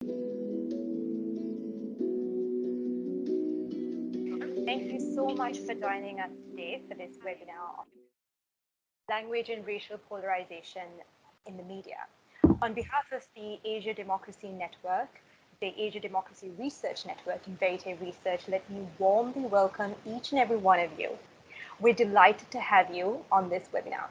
Thank you so much for joining us today for this webinar on language and racial polarization in the media. On behalf of the Asia Democracy Network, the Asia Democracy Research Network and Verité Research, let me warmly welcome each and every one of you. We're delighted to have you on this webinar.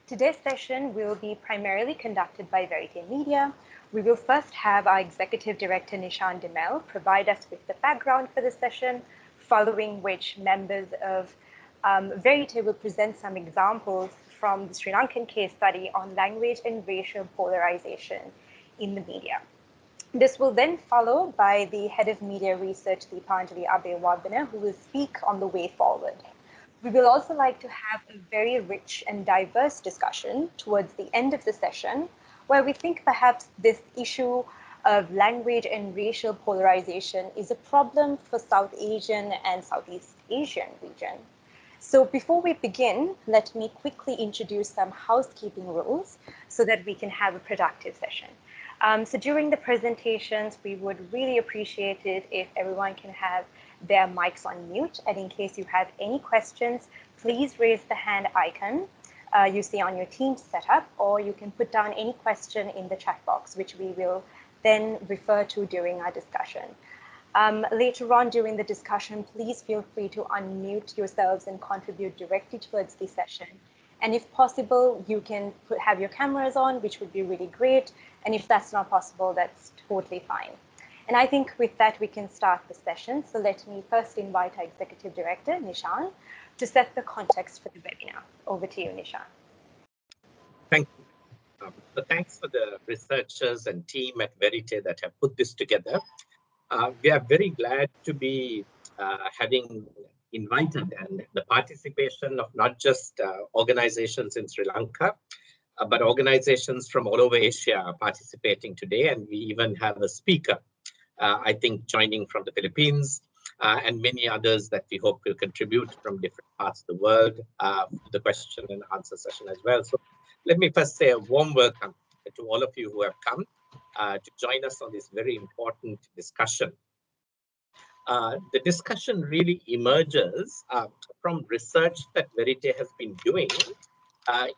Today's session will be primarily conducted by Verité Media. We will first have our Executive Director, Nishan provide us with the background for the session, following which members of Verité will present some examples from the Sri Lankan case study on language and racial polarization in the media. This will then follow by the Head of Media Research, Deepanjalie Abeywardana, who will speak on the way forward. We will also like to have a very rich and diverse discussion towards the end of the session, where we think perhaps this issue of language and racial polarization is a problem for South Asian and Southeast Asian region. So before we begin, let me quickly introduce some housekeeping rules so that we can have a productive session. So during the presentations, we would really appreciate it if everyone can have their mics on mute. And in case you have any questions, please raise the hand icon you see on your Teams setup, or you can put down any question in the chat box, which we will then refer to during our discussion. Later on during the discussion, please feel free to unmute yourselves and contribute directly towards the session. And if possible, you can have your cameras on, which would be really great. And if that's not possible, that's totally fine. And I think with that, we can start the session. So let me first invite our Executive Director, Nishan, to set the context for the webinar. Over to you, Nishan. Thank you. So thanks for the researchers and team at Verité that have put this together. We are very glad to be having invited and the participation of not just organizations in Sri Lanka, but organizations from all over Asia are participating today. And we even have a speaker, I think, joining from the Philippines and many others that we hope will contribute from different parts of the world to the question and answer session as well. So let me first say a warm welcome to all of you who have come to join us on this very important discussion. The discussion really emerges from research that Verité has been doing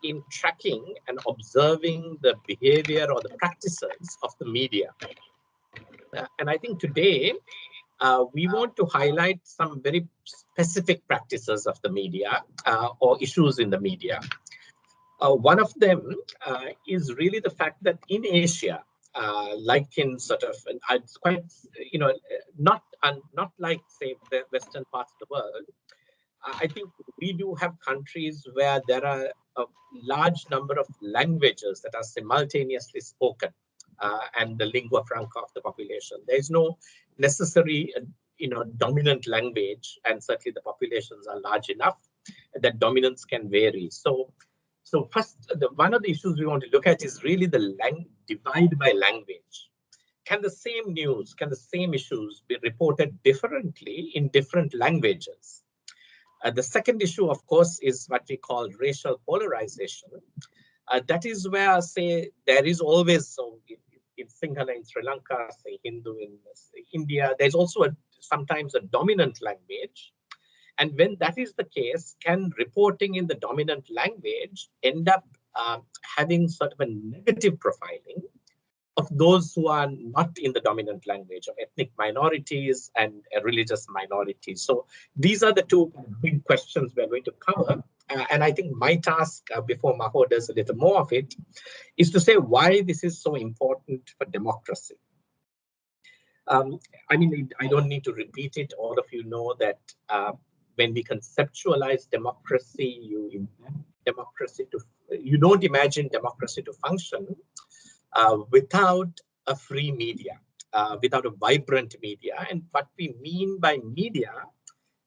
in tracking and observing the behavior or the practices of the media. And I think today we want to highlight some very specific practices of the media or issues in the media. One of them is really the fact that in Asia, like in sort of, it's quite, not like, say, the Western parts of the world, I think we do have countries where there are a large number of languages that are simultaneously spoken and the lingua franca of the population. There is no necessary, dominant language, and certainly the populations are large enough that dominance can vary. So first, one of the issues we want to look at is really the divide by language. Can the same news, can the same issues be reported differently in different languages? The second issue, of course, is what we call racial polarization. That is where, say, there is always, so in Sinhala in Sri Lanka, say Hindu in India, there's also sometimes a dominant language. And when that is the case, can reporting in the dominant language end up having sort of a negative profiling of those who are not in the dominant language, of ethnic minorities and religious minorities? So these are the two big questions we're going to cover. And I think my task, before Maho does a little more of it, is to say why this is so important for democracy. I mean, I don't need to repeat it. All of you know that when we conceptualize democracy, you don't imagine democracy to function without a free media, without a vibrant media. And what we mean by media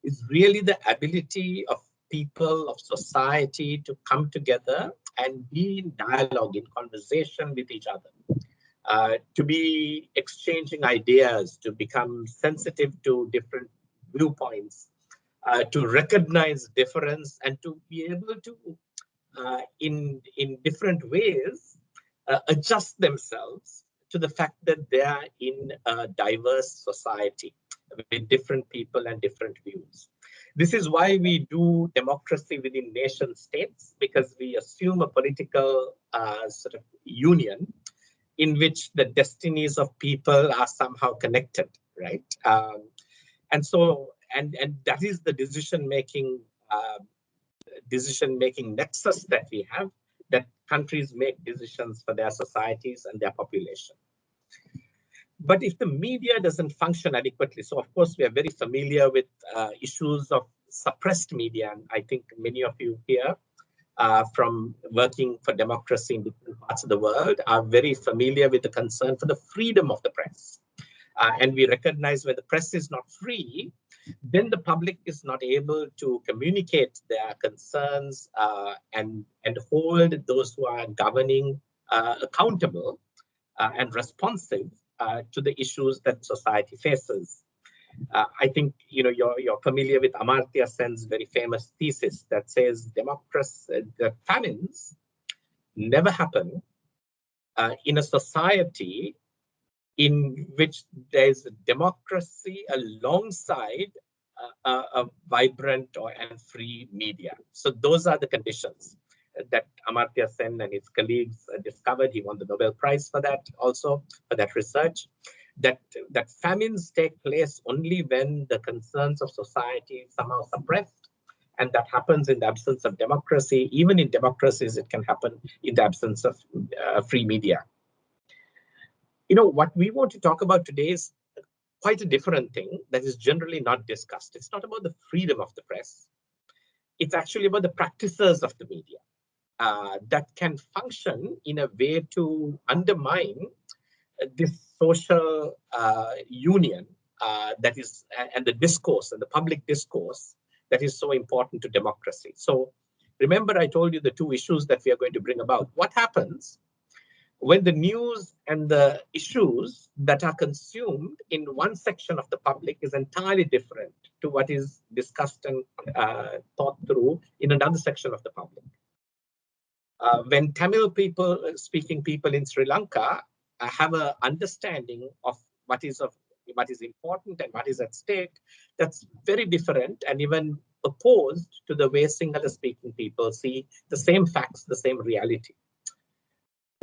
is really the ability of people, of society to come together and be in dialogue, in conversation with each other, to be exchanging ideas, to become sensitive to different viewpoints, to recognize difference, and to be able to, in different ways, adjust themselves to the fact that they are in a diverse society with different people and different views. This is why we do democracy within nation states, because we assume a political sort of union in which the destinies of people are somehow connected, right? And so, and that is the decision-making nexus that we have, that countries make decisions for their societies and their population. But if the media doesn't function adequately, so of course we are very familiar with issues of suppressed media, and I think many of you here from working for democracy in different parts of the world are very familiar with the concern for the freedom of the press. And we recognize when the press is not free, then the public is not able to communicate their concerns and hold those who are governing accountable and responsive to the issues that society faces. I think you're familiar with Amartya Sen's very famous thesis that says that famines never happen in a society in which there's democracy alongside a vibrant and free media. So those are the conditions that Amartya Sen and his colleagues discovered. He won the Nobel Prize for that also, for that research, that famines take place only when the concerns of society somehow suppressed, and that happens in the absence of democracy. Even in democracies, it can happen in the absence of free media. What we want to talk about today is quite a different thing that is generally not discussed. It's not about the freedom of the press. It's actually about the practices of the media that can function in a way to undermine this social union that is, and the discourse and the public discourse that is so important to democracy. So remember, I told you the two issues that we are going to bring about. What happens when the news and the issues that are consumed in one section of the public is entirely different to what is discussed and thought through in another section of the public? When Tamil speaking people in Sri Lanka have an understanding of what is important and what is at stake, that's very different and even opposed to the way Sinhala speaking people see the same facts, the same reality.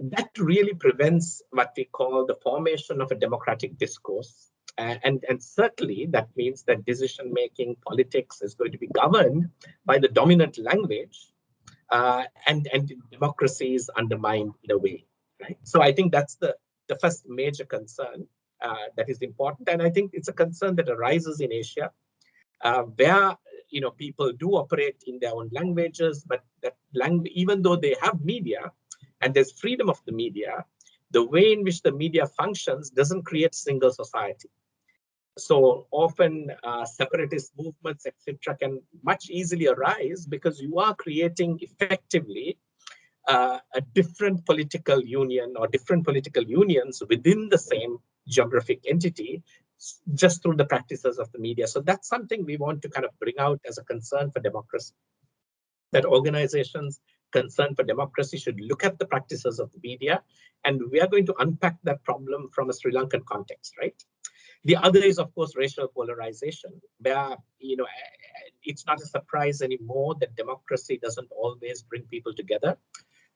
That really prevents what we call the formation of a democratic discourse. And certainly that means that decision-making politics is going to be governed by the dominant language, and democracy is undermined in a way, right? So I think that's the first major concern that is important. And I think it's a concern that arises in Asia, where people do operate in their own languages, but that language, even though they have media, and there's freedom of the media, the way in which the media functions doesn't create single society. So often separatist movements, etc., can much easily arise because you are creating effectively a different political union or different political unions within the same geographic entity just through the practices of the media. So that's something we want to kind of bring out as a concern for democracy, that organizations concerned for democracy should look at the practices of the media, and we are going to unpack that problem from a Sri Lankan context, right? The other is, of course, racial polarization, where it's not a surprise anymore that democracy doesn't always bring people together.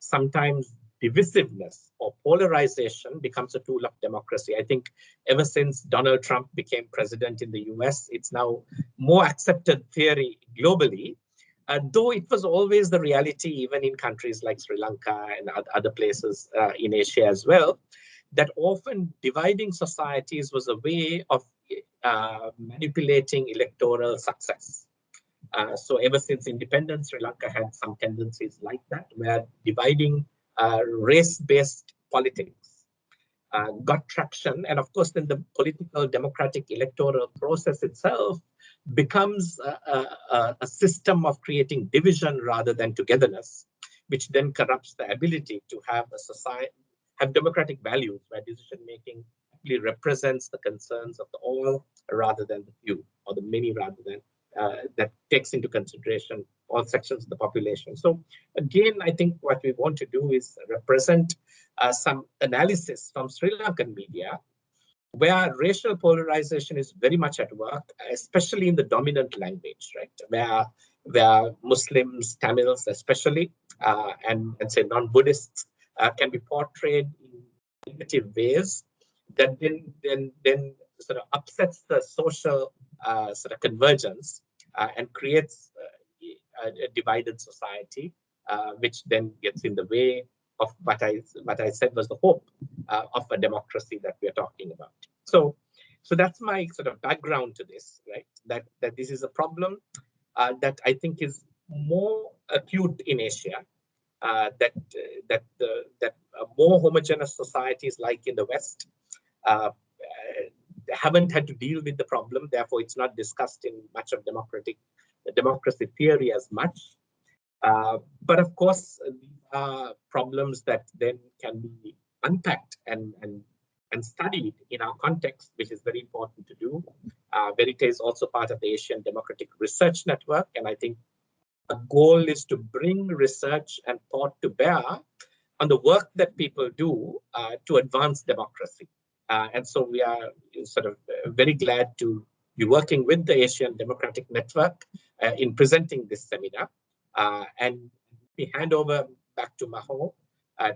Sometimes divisiveness or polarization becomes a tool of democracy. I think ever since Donald Trump became president in the US, it's now more accepted theory globally. Though it was always the reality, even in countries like Sri Lanka and other places in Asia as well, that often dividing societies was a way of manipulating electoral success. So ever since independence, Sri Lanka had some tendencies like that, where dividing race-based politics got traction. And of course, then the political democratic electoral process itself becomes a system of creating division rather than togetherness, which then corrupts the ability to have a society, have democratic values where decision-making actually represents the concerns of the all rather than the few, or the many rather than that takes into consideration all sections of the population. So again, I think what we want to do is represent some analysis from Sri Lankan media, where racial polarization is very much at work, especially in the dominant language, right? Where Muslims, Tamils especially, and say non-Buddhists can be portrayed in negative ways that then sort of upsets the social sort of convergence and creates a divided society, which then gets in the way of what I said was the hope of a democracy that we are talking about. So that's my sort of background to this, right? That this is a problem that I think is more acute in Asia. That more homogeneous societies like in the West uh, haven't had to deal with the problem. Therefore, it's not discussed in much of democracy theory as much. But of course, these are problems that then can be unpacked and studied in our context, which is very important to do. Verité is also part of the Asian Democratic Research Network, and I think a goal is to bring research and thought to bear on the work that people do to advance democracy. And so we are sort of very glad to be working with the Asian Democratic Network in presenting this seminar. And we hand over back to Maho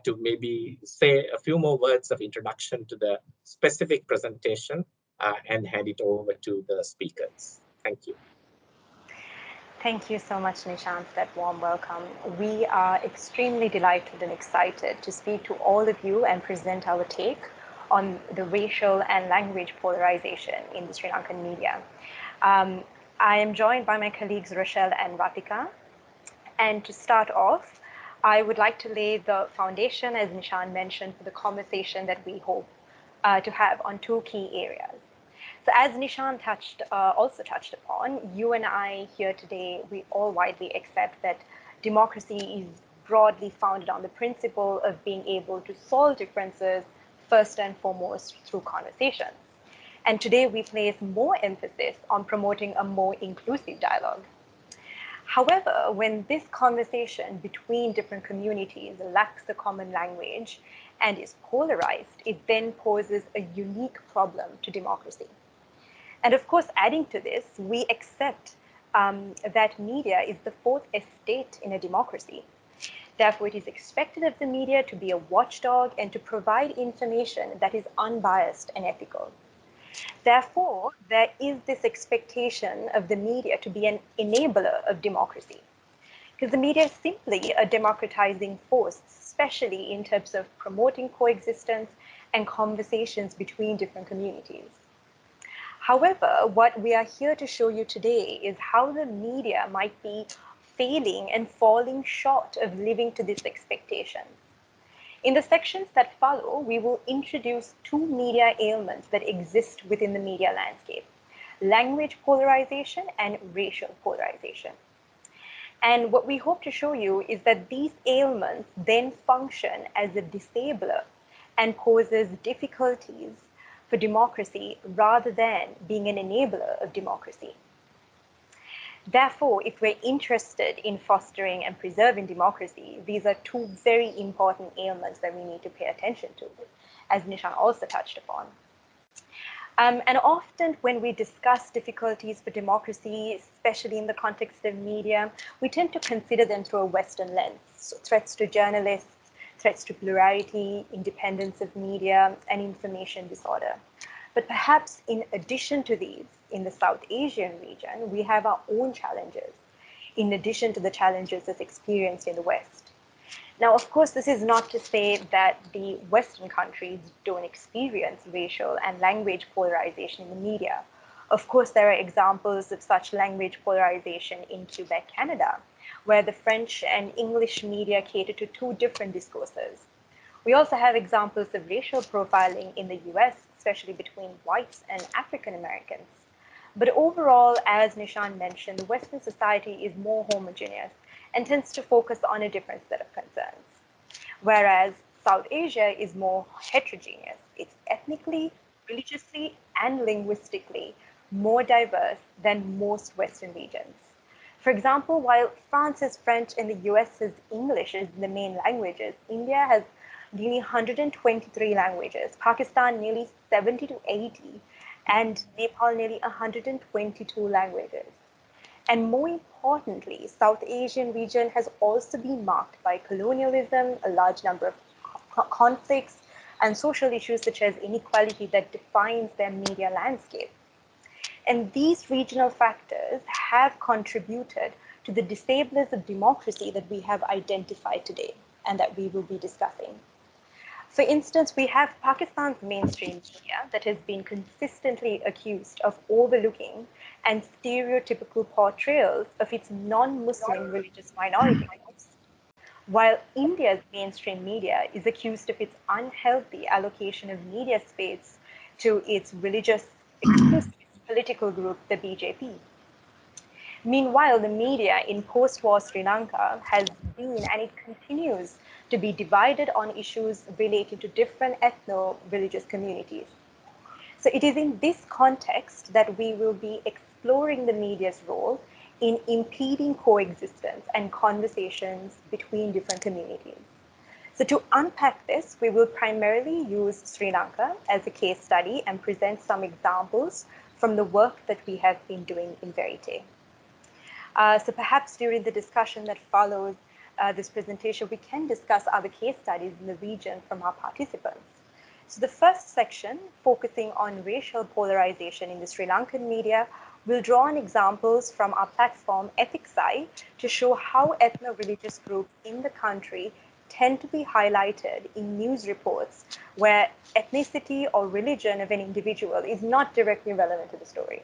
to maybe say a few more words of introduction to the specific presentation and hand it over to the speakers. Thank you. Thank you so much, Nishan, for that warm welcome. We are extremely delighted and excited to speak to all of you and present our take on the racial and language polarization in the Sri Lankan media. I am joined by my colleagues Rochel and Rathika. And to start off, I would like to lay the foundation, as Nishan mentioned, for the conversation that we hope to have on two key areas. So as Nishan also touched upon, you and I here today, we all widely accept that democracy is broadly founded on the principle of being able to solve differences first and foremost through conversations. And today we place more emphasis on promoting a more inclusive dialogue. However, when this conversation between different communities lacks a common language and is polarized, it then poses a unique problem to democracy. And of course, adding to this, we accept that media is the fourth estate in a democracy. Therefore, it is expected of the media to be a watchdog and to provide information that is unbiased and ethical. Therefore, there is this expectation of the media to be an enabler of democracy, because the media is simply a democratizing force, especially in terms of promoting coexistence and conversations between different communities. However, what we are here to show you today is how the media might be failing and falling short of living to this expectation. In the sections that follow, we will introduce two media ailments that exist within the media landscape: language polarization and racial polarization. And what we hope to show you is that these ailments then function as a disabler and poses difficulties for democracy rather than being an enabler of democracy. Therefore, if we're interested in fostering and preserving democracy, these are two very important ailments that we need to pay attention to, as Nishan also touched upon. And often when we discuss difficulties for democracy, especially in the context of media, we tend to consider them through a Western lens. So threats to journalists, threats to plurality, independence of media, and information disorder. But perhaps in addition to these, in the South Asian region, we have our own challenges, in addition to the challenges that's experienced in the West. Now, of course, this is not to say that the Western countries don't experience racial and language polarization in the media. Of course, there are examples of such language polarization in Quebec, Canada, where the French and English media cater to two different discourses. We also have examples of racial profiling in the US, especially between whites and African Americans. But overall, as Nishan mentioned, the Western society is more homogeneous and tends to focus on a different set of concerns. Whereas South Asia is more heterogeneous. It's ethnically, religiously, and linguistically more diverse than most Western regions. For example, while France is French and the US is English as the main languages, India has nearly 123 languages, Pakistan nearly 70 to 80, and Nepal nearly 122 languages. And more importantly, South Asian region has also been marked by colonialism, a large number of conflicts, and social issues such as inequality that defines their media landscape. And these regional factors have contributed to the disablers of democracy that we have identified today and that we will be discussing. For instance, we have Pakistan's mainstream media that has been consistently accused of overlooking and stereotypical portrayals of its non-Muslim religious minority groups, while India's mainstream media is accused of its unhealthy allocation of media space to its religious exclusivist political group, the BJP. Meanwhile, the media in post-war Sri Lanka has been and it continues to be divided on issues related to different ethno-religious communities. So it is in this context that we will be exploring the media's role in impeding coexistence and conversations between different communities. So to unpack this, we will primarily use Sri Lanka as a case study and present some examples from the work that we have been doing in Verité. So perhaps during the discussion that follows this presentation, we can discuss other case studies in the region from our participants. So the first section, focusing on racial polarization in the Sri Lankan media, will draw on examples from our platform EthicSci to show how ethno-religious groups in the country tend to be highlighted in news reports where ethnicity or religion of an individual is not directly relevant to the story.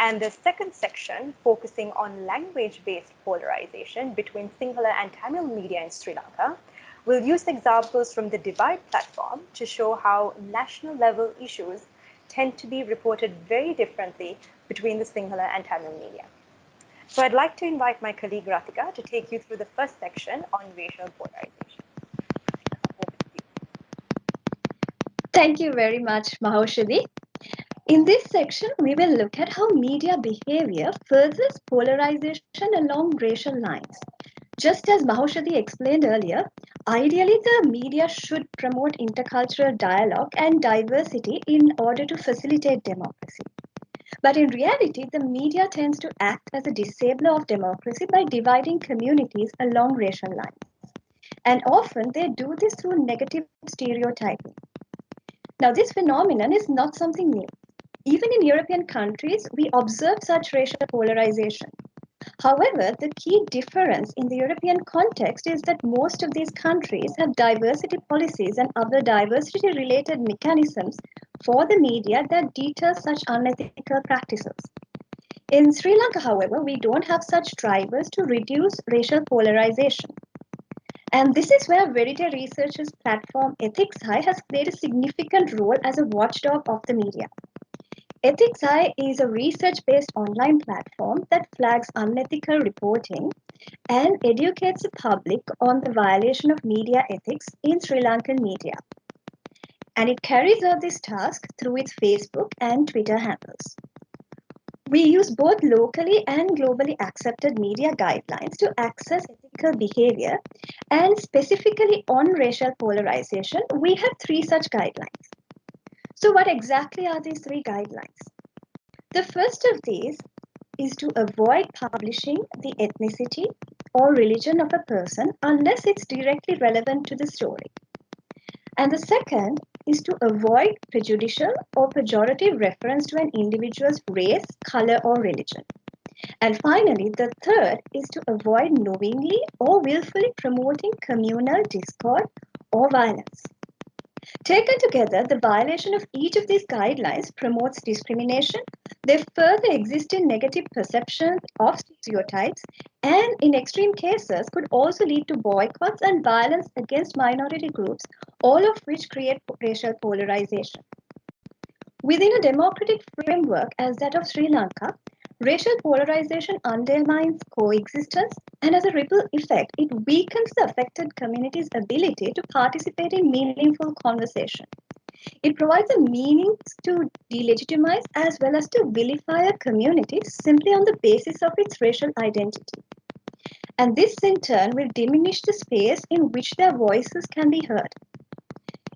And the second section, focusing on language-based polarization between Sinhala and Tamil media in Sri Lanka, will use examples from the Divide platform to show how national-level issues tend to be reported very differently between the Sinhala and Tamil media. So I'd like to invite my colleague Rathika to take you through the first section on racial polarization. Thank you very much, Mahoshadi. In this section, we will look at how media behavior furthers polarization along racial lines. Just as Mahoshadi explained earlier, ideally the media should promote intercultural dialogue and diversity in order to facilitate democracy. But in reality, the media tends to act as a disabler of democracy by dividing communities along racial lines. And often they do this through negative stereotyping. Now, this phenomenon is not something new. Even in European countries, we observe such racial polarization. However, the key difference in the European context is that most of these countries have diversity policies and other diversity-related mechanisms for the media that deter such unethical practices. In Sri Lanka, however, we don't have such drivers to reduce racial polarization. And this is where Verité Research's platform EthicSci has played a significant role as a watchdog of the media. EthicSci is a research-based online platform that flags unethical reporting and educates the public on the violation of media ethics in Sri Lankan media. And it carries out this task through its Facebook and Twitter handles. We use both locally and globally accepted media guidelines to access ethical behavior, and specifically on racial polarization, we have 3 such guidelines. So what exactly are these 3 guidelines? The first of these is to avoid publishing the ethnicity or religion of a person unless it's directly relevant to the story. And the second is to avoid prejudicial or pejorative reference to an individual's race, color, or religion. And finally, the third is to avoid knowingly or willfully promoting communal discord or violence. Taken together, the violation of each of these guidelines promotes discrimination. They further exist in negative perceptions of stereotypes, and in extreme cases could also lead to boycotts and violence against minority groups, all of which create racial polarization. Within a democratic framework as that of Sri Lanka, racial polarization undermines coexistence, and as a ripple effect, it weakens the affected community's ability to participate in meaningful conversation. It provides a meaning to delegitimize as well as to vilify a community simply on the basis of its racial identity. And this in turn will diminish the space in which their voices can be heard.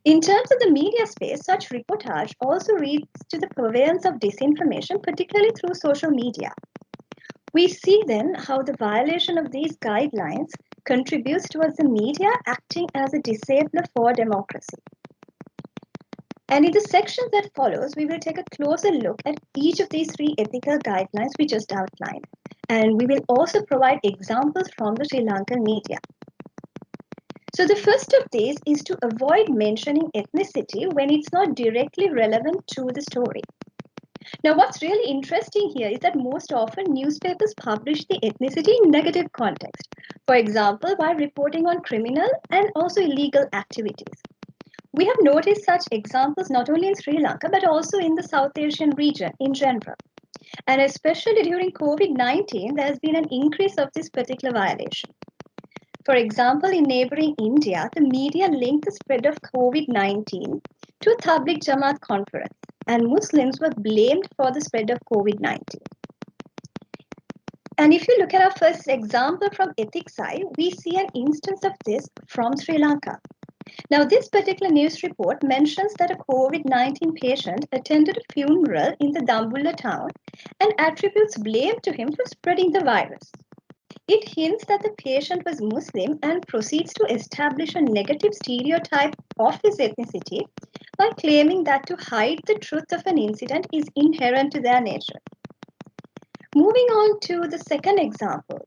In terms of the media space, such reportage also leads to the purveyance of disinformation, particularly through social media. We see then how the violation of these guidelines contributes towards the media acting as a disabler for democracy. And in the section that follows, we will take a closer look at each of these three ethical guidelines we just outlined. And we will also provide examples from the Sri Lankan media. So the first of these is to avoid mentioning ethnicity when it's not directly relevant to the story. Now, what's really interesting here is that most often newspapers publish the ethnicity in negative context. For example, by reporting on criminal and also illegal activities. We have noticed such examples not only in Sri Lanka, but also in the South Asian region in general. And especially during COVID-19, there has been an increase of this particular violation. For example, in neighboring India, the media linked the spread of COVID-19 to a Tabligh Jamaat conference, and Muslims were blamed for the spread of COVID-19. And if you look at our first example from Ethics Eye, we see an instance of this from Sri Lanka. Now, this particular news report mentions that a COVID-19 patient attended a funeral in the Dambulla town and attributes blame to him for spreading the virus. It hints that the patient was Muslim and proceeds to establish a negative stereotype of his ethnicity by claiming that to hide the truth of an incident is inherent to their nature. Moving on to the second example,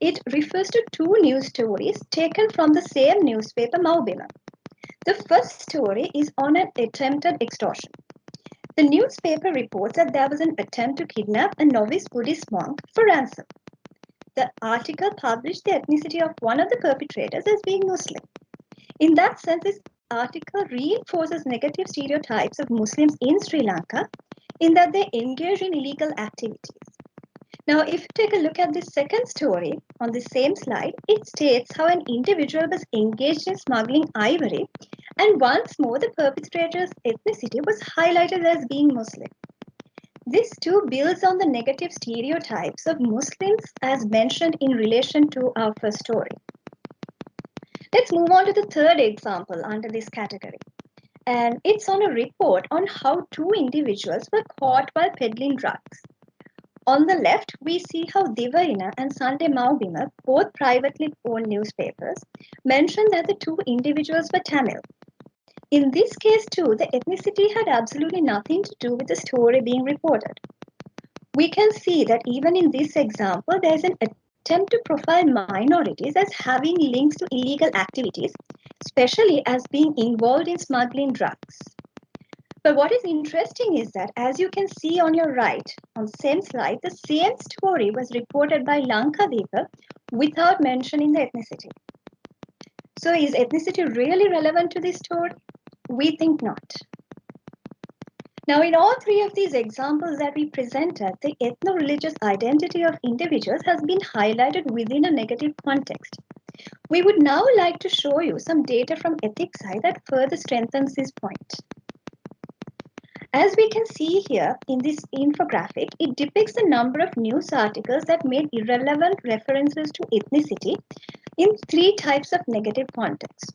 it refers to two news stories taken from the same newspaper, Maubima. The first story is on an attempted extortion. The newspaper reports that there was an attempt to kidnap a novice Buddhist monk for ransom. The article published the ethnicity of one of the perpetrators as being Muslim. In that sense, this article reinforces negative stereotypes of Muslims in Sri Lanka in that they engage in illegal activities. Now, if you take a look at the second story on the same slide, it states how an individual was engaged in smuggling ivory, and once more the perpetrator's ethnicity was highlighted as being Muslim. This too builds on the negative stereotypes of Muslims as mentioned in relation to our first story. Let's move on to the third example under this category. And it's on a report on how two individuals were caught while peddling drugs. On the left, we see how Divayana and Sunday Maubima, both privately owned newspapers, mention that the two individuals were Tamil. In this case too, the ethnicity had absolutely nothing to do with the story being reported. We can see that even in this example, there is an attempt to profile minorities as having links to illegal activities, especially as being involved in smuggling drugs. But what is interesting is that, as you can see on your right, on the same slide, the same story was reported by Lankadeepa without mentioning the ethnicity. So is ethnicity really relevant to this story? We think not. Now, in all three of these examples that we presented, the ethno-religious identity of individuals has been highlighted within a negative context. We would now like to show you some data from Ethics Eye that further strengthens this point. As we can see here in this infographic, it depicts the number of news articles that made irrelevant references to ethnicity in three types of negative contexts.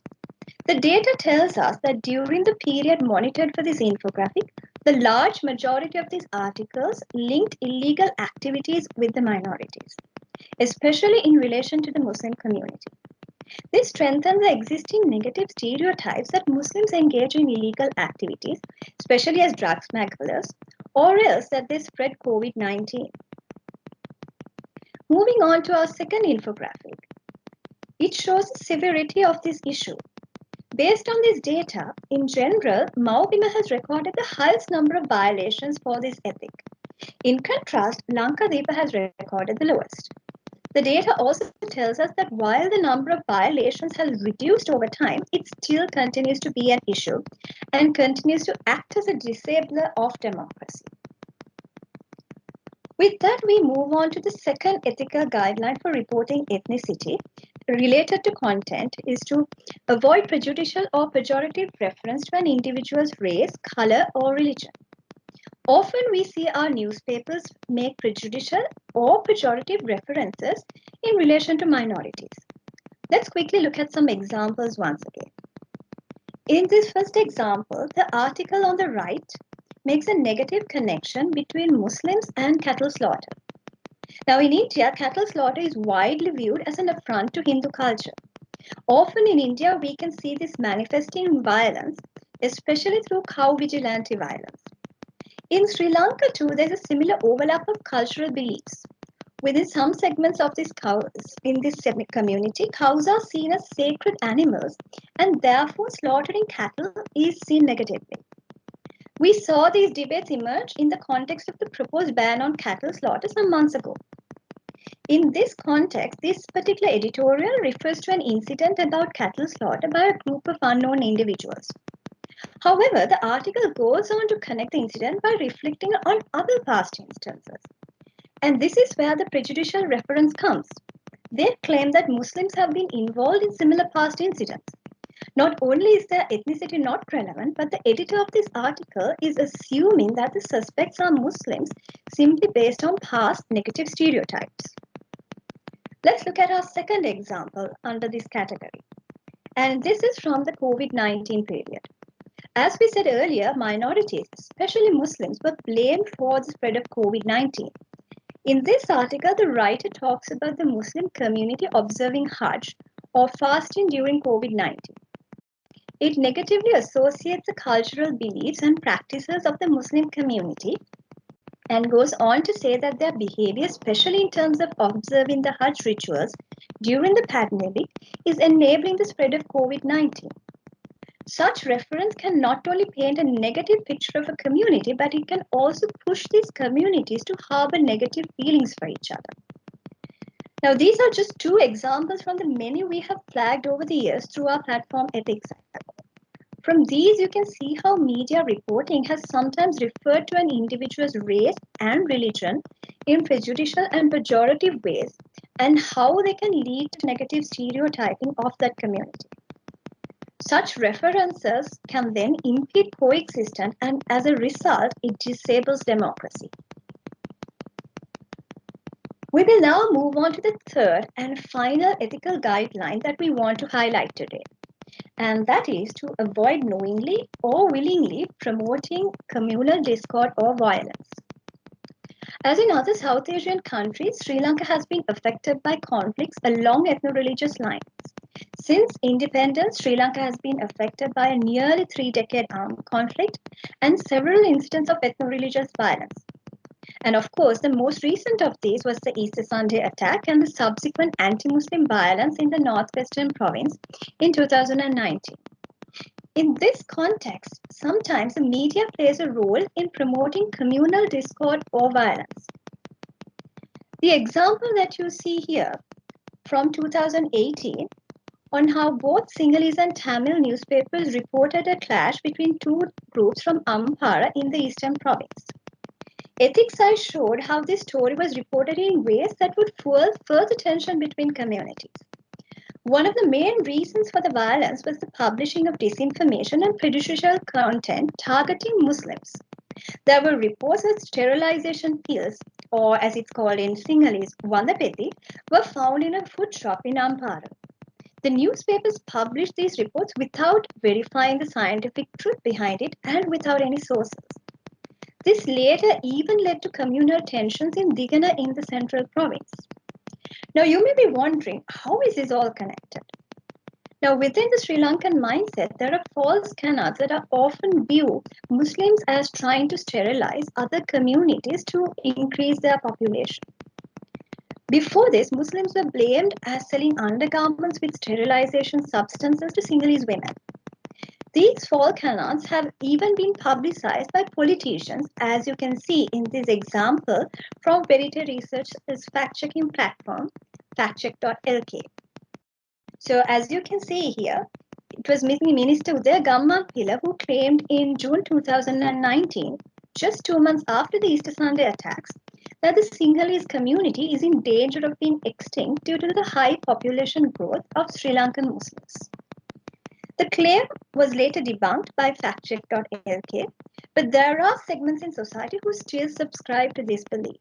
The data tells us that during the period monitored for this infographic, the large majority of these articles linked illegal activities with the minorities, especially in relation to the Muslim community. This strengthens the existing negative stereotypes that Muslims engage in illegal activities, especially as drug smugglers, or else that they spread COVID-19. Moving on to our second infographic, it shows the severity of this issue. Based on this data, in general, Maubima has recorded the highest number of violations for this ethic. In contrast, Lankadeepa has recorded the lowest. The data also tells us that while the number of violations has reduced over time, it still continues to be an issue and continues to act as a disabler of democracy. With that, we move on to the second ethical guideline for reporting ethnicity, related to content is to avoid prejudicial or pejorative reference to an individual's race, color, or religion. Often we see our newspapers make prejudicial or pejorative references in relation to minorities. Let's quickly look at some examples once again. In this first example, the article on the right makes a negative connection between Muslims and cattle slaughter. Now in India, cattle slaughter is widely viewed as an affront to Hindu culture. Often in India, we can see this manifesting in violence, especially through cow vigilante violence. In Sri Lanka too, there's a similar overlap of cultural beliefs. Within some segments of this community, cows are seen as sacred animals, and therefore slaughtering cattle is seen negatively. We saw these debates emerge in the context of the proposed ban on cattle slaughter some months ago. In this context, this particular editorial refers to an incident about cattle slaughter by a group of unknown individuals. However, the article goes on to connect the incident by reflecting on other past instances. And this is where the prejudicial reference comes. They claim that Muslims have been involved in similar past incidents. Not only is their ethnicity not relevant, but the editor of this article is assuming that the suspects are Muslims simply based on past negative stereotypes. Let's look at our second example under this category. And this is from the COVID-19 period. As we said earlier, minorities, especially Muslims, were blamed for the spread of COVID-19. In this article, the writer talks about the Muslim community observing Hajj or fasting during COVID-19. It negatively associates the cultural beliefs and practices of the Muslim community and goes on to say that their behavior, especially in terms of observing the Hajj rituals during the pandemic, is enabling the spread of COVID-19. Such reference can not only paint a negative picture of a community, but it can also push these communities to harbor negative feelings for each other. Now, these are just two examples from the many we have flagged over the years through our platform Ethics. From these, you can see how media reporting has sometimes referred to an individual's race and religion in prejudicial and pejorative ways, and how they can lead to negative stereotyping of that community. Such references can then impede coexistence, and as a result, it disables democracy. We will now move on to the third and final ethical guideline that we want to highlight today, and that is to avoid knowingly or willingly promoting communal discord or violence. As in other South Asian countries, Sri Lanka has been affected by conflicts along ethno-religious lines. Since independence, Sri Lanka has been affected by a nearly 3-decade armed conflict and several incidents of ethno-religious violence. And of course, the most recent of these was the Easter Sunday attack and the subsequent anti-Muslim violence in the northwestern province in 2019. In this context, sometimes the media plays a role in promoting communal discord or violence. The example that you see here from 2018 on how both Sinhalese and Tamil newspapers reported a clash between two groups from Ampara in the eastern province. Ethics Eye showed how this story was reported in ways that would fuel further tension between communities. One of the main reasons for the violence was the publishing of disinformation and prejudicial content targeting Muslims. There were reports that sterilization pills, or as it's called in Sinhalese, Vandapeti, were found in a food shop in Ampara. The newspapers published these reports without verifying the scientific truth behind it and without any sources. This later even led to communal tensions in Digana in the central province. Now you may be wondering, how is this all connected? Now within the Sri Lankan mindset, there are false canards that are often view Muslims as trying to sterilize other communities to increase their population. Before this, Muslims were blamed as selling undergarments with sterilization substances to Sinhalese women. These false canards have even been publicized by politicians, as you can see in this example from Verité Research's fact-checking platform, factcheck.lk. So as you can see here, it was Minister Udaya Gammanpila who claimed in June 2019, just 2 months after the Easter Sunday attacks, that the Sinhalese community is in danger of being extinct due to the high population growth of Sri Lankan Muslims. The claim was later debunked by factcheck.lk, but there are segments in society who still subscribe to this belief.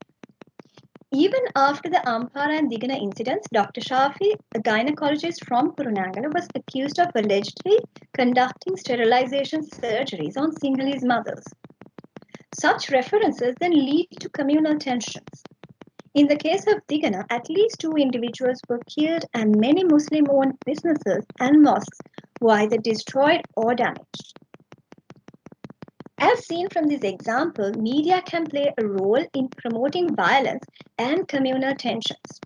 Even after the Ampara and Digana incidents, Dr. Shafi, a gynecologist from Kurunangala, was accused of allegedly conducting sterilization surgeries on Sinhalese mothers. Such references then lead to communal tensions. In the case of Digana, at least 2 individuals were killed and many Muslim-owned businesses and mosques were either destroyed or damaged. As seen from this example, media can play a role in promoting violence and communal tensions.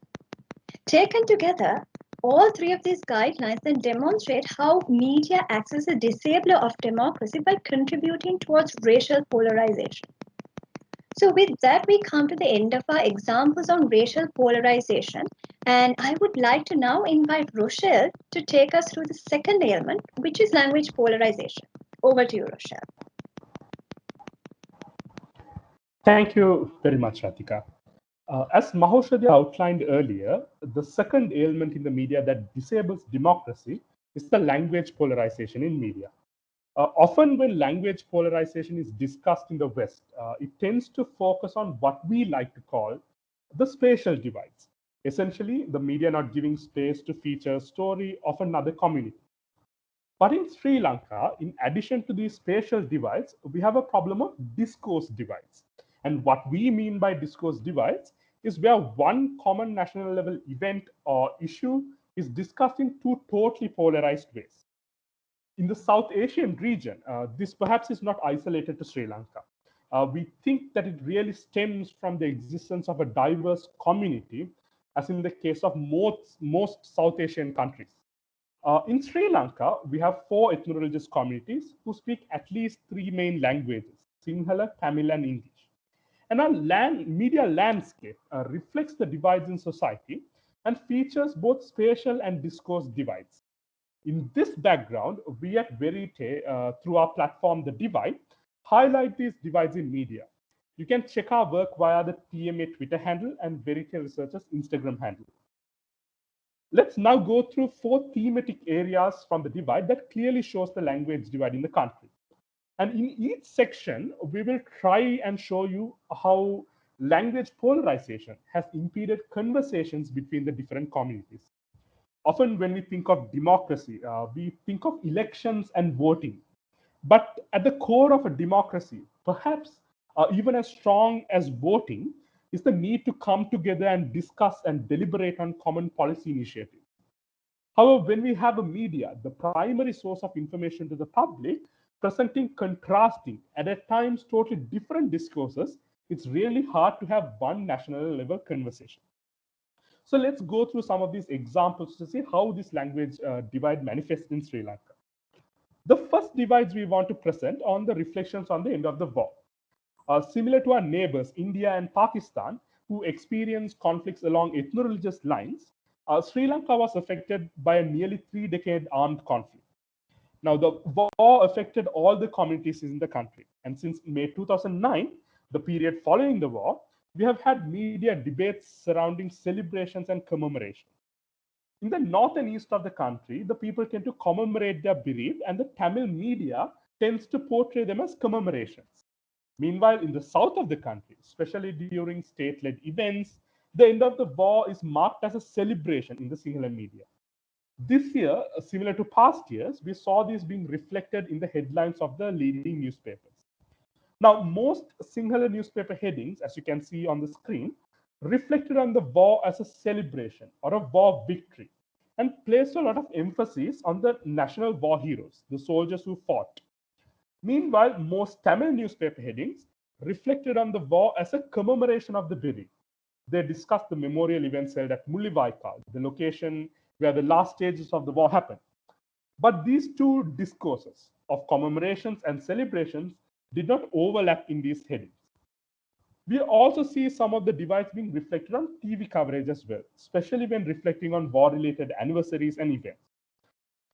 Taken together, all 3 of these guidelines then demonstrate how media acts as a disabler of democracy by contributing towards racial polarization. So with that, we come to the end of our examples on racial polarization. And I would like to now invite Rochel to take us through the second ailment, which is language polarization. Over to you, Rochel. Thank you very much, Rathika. As Mahoshadi outlined earlier, the second ailment in the media that disables democracy is the language polarization in media. Often when language polarization is discussed in the West, it tends to focus on what we like to call the spatial divides. Essentially, the media not giving space to feature a story of another community. But in Sri Lanka, in addition to these spatial divides, we have a problem of discourse divides. And what we mean by discourse divides is where one common national level event or issue is discussed in 2 totally polarized ways. In the South Asian region, this perhaps is not isolated to Sri Lanka. We think that it really stems from the existence of a diverse community, as in the case of most South Asian countries. In Sri Lanka, we have 4 ethno-religious communities who speak at least 3 main languages, Sinhala, Tamil, and English. And our media landscape reflects the divides in society and features both spatial and discourse divides. In this background, we at Verité, through our platform, The Divide, highlight these divides in media. You can check our work via the TMA Twitter handle and Verité Research's Instagram handle. Let's now go through 4 thematic areas from the divide that clearly shows the language divide in the country. And in each section, we will try and show you how language polarization has impeded conversations between the different communities. Often when we think of democracy, we think of elections and voting. But at the core of a democracy, perhaps even as strong as voting, is the need to come together and discuss and deliberate on common policy initiatives. However, when we have a media, the primary source of information to the public, presenting contrasting and at times totally different discourses, it's really hard to have one national level conversation. So let's go through some of these examples to see how this language divide manifests in Sri Lanka. The first divides we want to present on the reflections on the end of the war. Similar to our neighbors, India and Pakistan, who experienced conflicts along ethno-religious lines, Sri Lanka was affected by a nearly 3-decade armed conflict. Now, the war affected all the communities in the country. And since May 2009, the period following the war, we have had media debates surrounding celebrations and commemoration. In the north and east of the country, the people tend to commemorate their bereaved, and the Tamil media tends to portray them as commemorations. Meanwhile, in the south of the country, especially during state-led events, the end of the war is marked as a celebration in the Sinhala media. This year, similar to past years, we saw this being reflected in the headlines of the leading newspapers. Now, most Sinhala newspaper headings, as you can see on the screen, reflected on the war as a celebration or a war victory and placed a lot of emphasis on the national war heroes, the soldiers who fought. Meanwhile, most Tamil newspaper headings reflected on the war as a commemoration of the bereaved. They discussed the memorial events held at Mullivaikal, the location where the last stages of the war happened. But these 2 discourses of commemorations and celebrations did not overlap in these headings. We also see some of the divides being reflected on TV coverage as well, especially when reflecting on war-related anniversaries and events.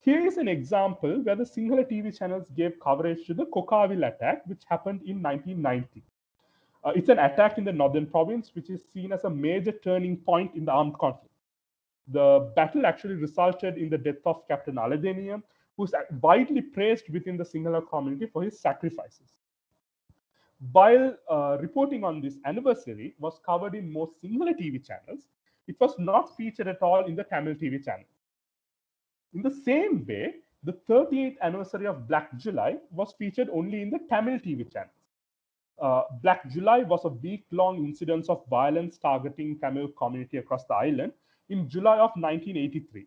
Here is an example where the Sinhala TV channels gave coverage to the Kokavil attack, which happened in 1990. It's an attack in the northern province, which is seen as a major turning point in the armed conflict. The battle actually resulted in the death of Captain Aladenia, who's widely praised within the Sinhala community for his sacrifices. While reporting on this anniversary was covered in most Sinhala TV channels, it was not featured at all in the Tamil TV channel. In the same way, the 38th anniversary of Black July was featured only in the Tamil TV channels. Black July was a week-long incidence of violence targeting Tamil community across the island in July of 1983.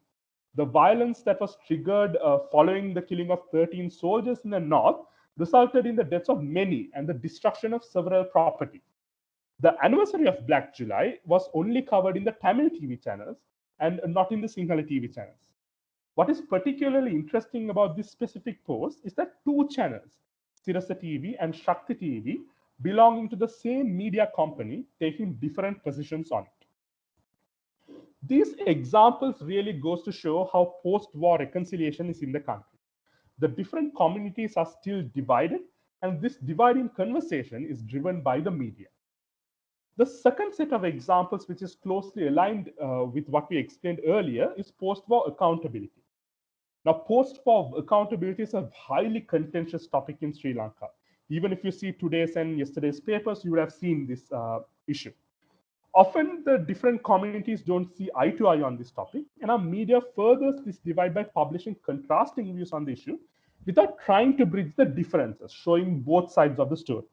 The violence that was triggered following the killing of 13 soldiers in the north resulted in the deaths of many and the destruction of several property. The anniversary of Black July was only covered in the Tamil TV channels and not in the Sinhala TV channels. What is particularly interesting about this specific post is that two channels, Sirasa TV and Shakti TV, belonging to the same media company, taking different positions on it. These examples really goes to show how post-war reconciliation is in the country. The different communities are still divided, and this dividing conversation is driven by the media. The second set of examples, which is closely aligned with what we explained earlier, is post-war accountability. Now, post-war accountability is a highly contentious topic in Sri Lanka. Even if you see today's and yesterday's papers, you would have seen this issue. Often, the different communities don't see eye to eye on this topic, and our media furthers this divide by publishing contrasting views on the issue without trying to bridge the differences, showing both sides of the story.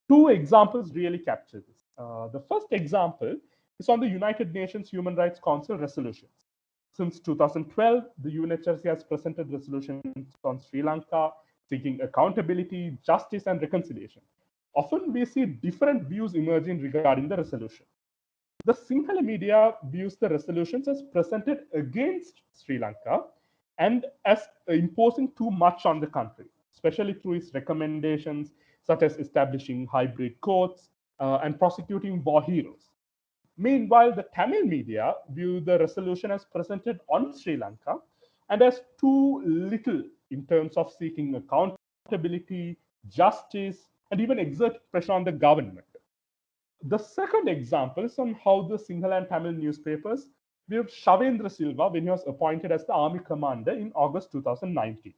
Two examples really capture this. The first example is on the United Nations Human Rights Council resolutions. Since 2012, the UNHRC has presented resolutions on Sri Lanka seeking accountability, justice, and reconciliation. Often we see different views emerging regarding the resolution. The Sinhala media views the resolutions as presented against Sri Lanka and as imposing too much on the country, especially through its recommendations such as establishing hybrid courts and prosecuting war heroes. Meanwhile, the Tamil media view the resolution as presented on Sri Lanka and as too little in terms of seeking accountability, justice, and even exert pressure on the government. The second example is on how the Sinhala and Tamil newspapers viewed Shavendra Silva when he was appointed as the army commander in August 2019.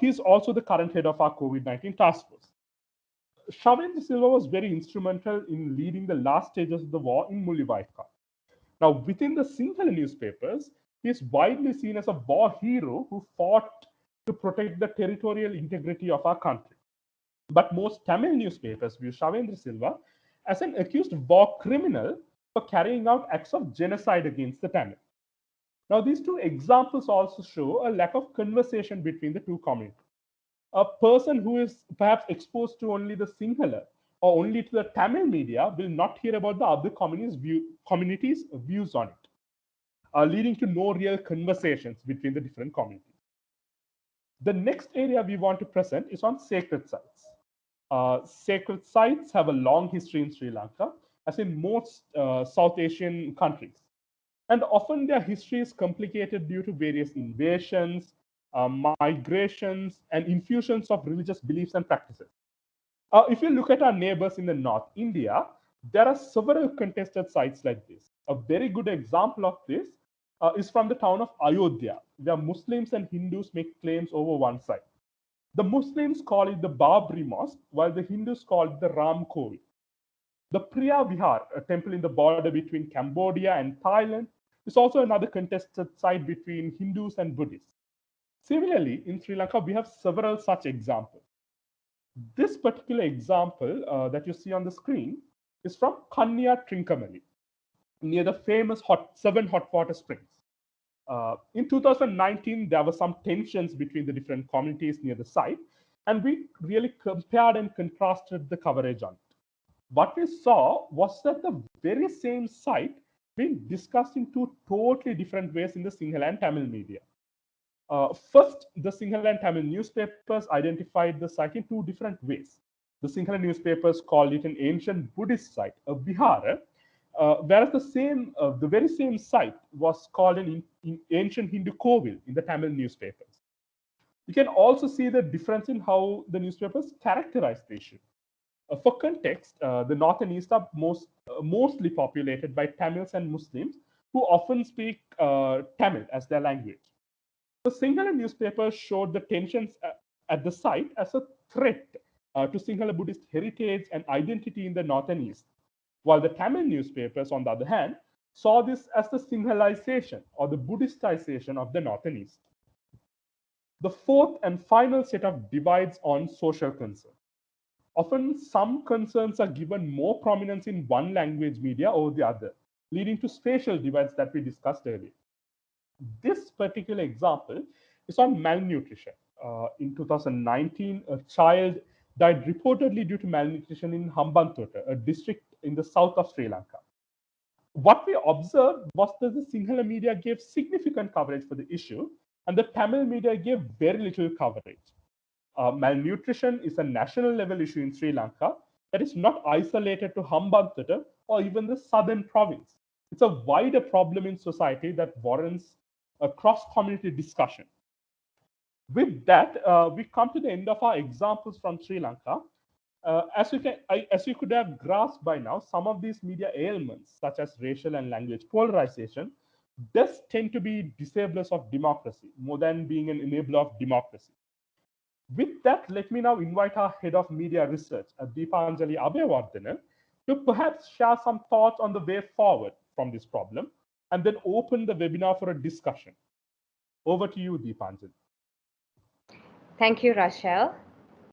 He is also the current head of our COVID-19 task force. Shavendra Silva was very instrumental in leading the last stages of the war in Mullivaikkal. Now, within the Sinhala newspapers, he is widely seen as a war hero who fought to protect the territorial integrity of our country. But most Tamil newspapers view Shavendra Silva as an accused war criminal for carrying out acts of genocide against the Tamil. Now, these two examples also show a lack of conversation between the two communities. A person who is perhaps exposed to only the Sinhala or only to the Tamil media will not hear about the other communities' views on it, leading to no real conversations between the different communities. The next area we want to present is on sacred sites. Sacred sites have a long history in Sri Lanka, as in most South Asian countries. And often their history is complicated due to various invasions, migrations, and infusions of religious beliefs and practices. If you look at our neighbors in the North, India, there are several contested sites like this. A very good example of this is from the town of Ayodhya, where Muslims and Hindus make claims over one site. The Muslims call it the Babri Mosque, while the Hindus call it the Ram Kovi. The Priya Vihar, a temple in the border between Cambodia and Thailand, is also another contested site between Hindus and Buddhists. Similarly, in Sri Lanka, we have several such examples. This particular example that you see on the screen is from Kanya Trincomalee, near the famous seven hot water springs. In 2019, there were some tensions between the different communities near the site, and we really compared and contrasted the coverage on it. What we saw was that the very same site being discussed in two totally different ways in the Sinhala and Tamil media. First, the Sinhala and Tamil newspapers identified the site in two different ways. The Sinhala newspapers called it an ancient Buddhist site, a vihara, whereas the very same site was called an ancient Hindu kovil in the Tamil newspapers. You can also see the difference in how the newspapers characterize the issue. For context, the North and East are mostly populated by Tamils and Muslims who often speak Tamil as their language. The Sinhala newspaper showed the tensions at the site as a threat to Sinhala Buddhist heritage and identity in the North and East, while the Tamil newspapers, on the other hand, saw this as the Sinhalization or the Buddhistization of the North and East. The fourth and final set of divides on social concern. Often, some concerns are given more prominence in one language media over the other, leading to spatial divides that we discussed earlier. This particular example is on malnutrition. In 2019, a child died reportedly due to malnutrition in Hambantota, a district in the south of Sri Lanka. What we observed was that the Sinhala media gave significant coverage for the issue, and the Tamil media gave very little coverage. Malnutrition is a national level issue in Sri Lanka that is not isolated to Hambantota or even the southern province. It's a wider problem in society that warrants a cross-community discussion. With that, we come to the end of our examples from Sri Lanka. As you could have grasped by now, some of these media ailments, such as racial and language polarization, does tend to be disablers of democracy more than being an enabler of democracy. With that, let me now invite our head of media research, Deepanjalie Abeywardana, to perhaps share some thoughts on the way forward from this problem, and then open the webinar for a discussion. Over to you, Deepanjalie. Thank you, Rochel.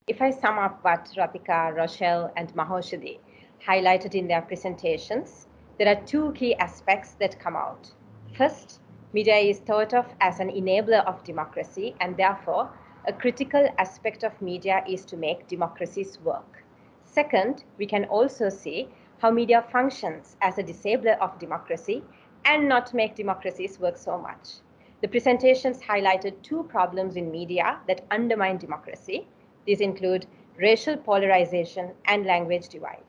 If I sum up what Rathika, Rochel, and Mahoshadi highlighted in their presentations, there are two key aspects that come out. First, media is thought of as an enabler of democracy, and therefore, a critical aspect of media is to make democracies work. Second, we can also see how media functions as a disabler of democracy and not make democracies work so much. The presentations highlighted two problems in media that undermine democracy. These include racial polarization and language divide.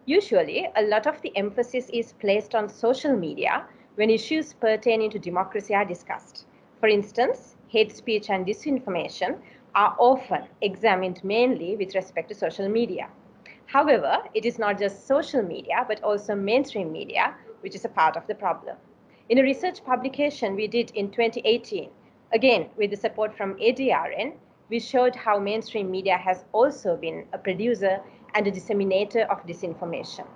Usually, a lot of the emphasis is placed on social media when issues pertaining to democracy are discussed. For instance, hate speech and disinformation are often examined mainly with respect to social media. However, it is not just social media, but also mainstream media, which is a part of the problem. In a research publication we did in 2018, again with the support from ADRN, we showed how mainstream media has also been a producer and a disseminator of disinformation.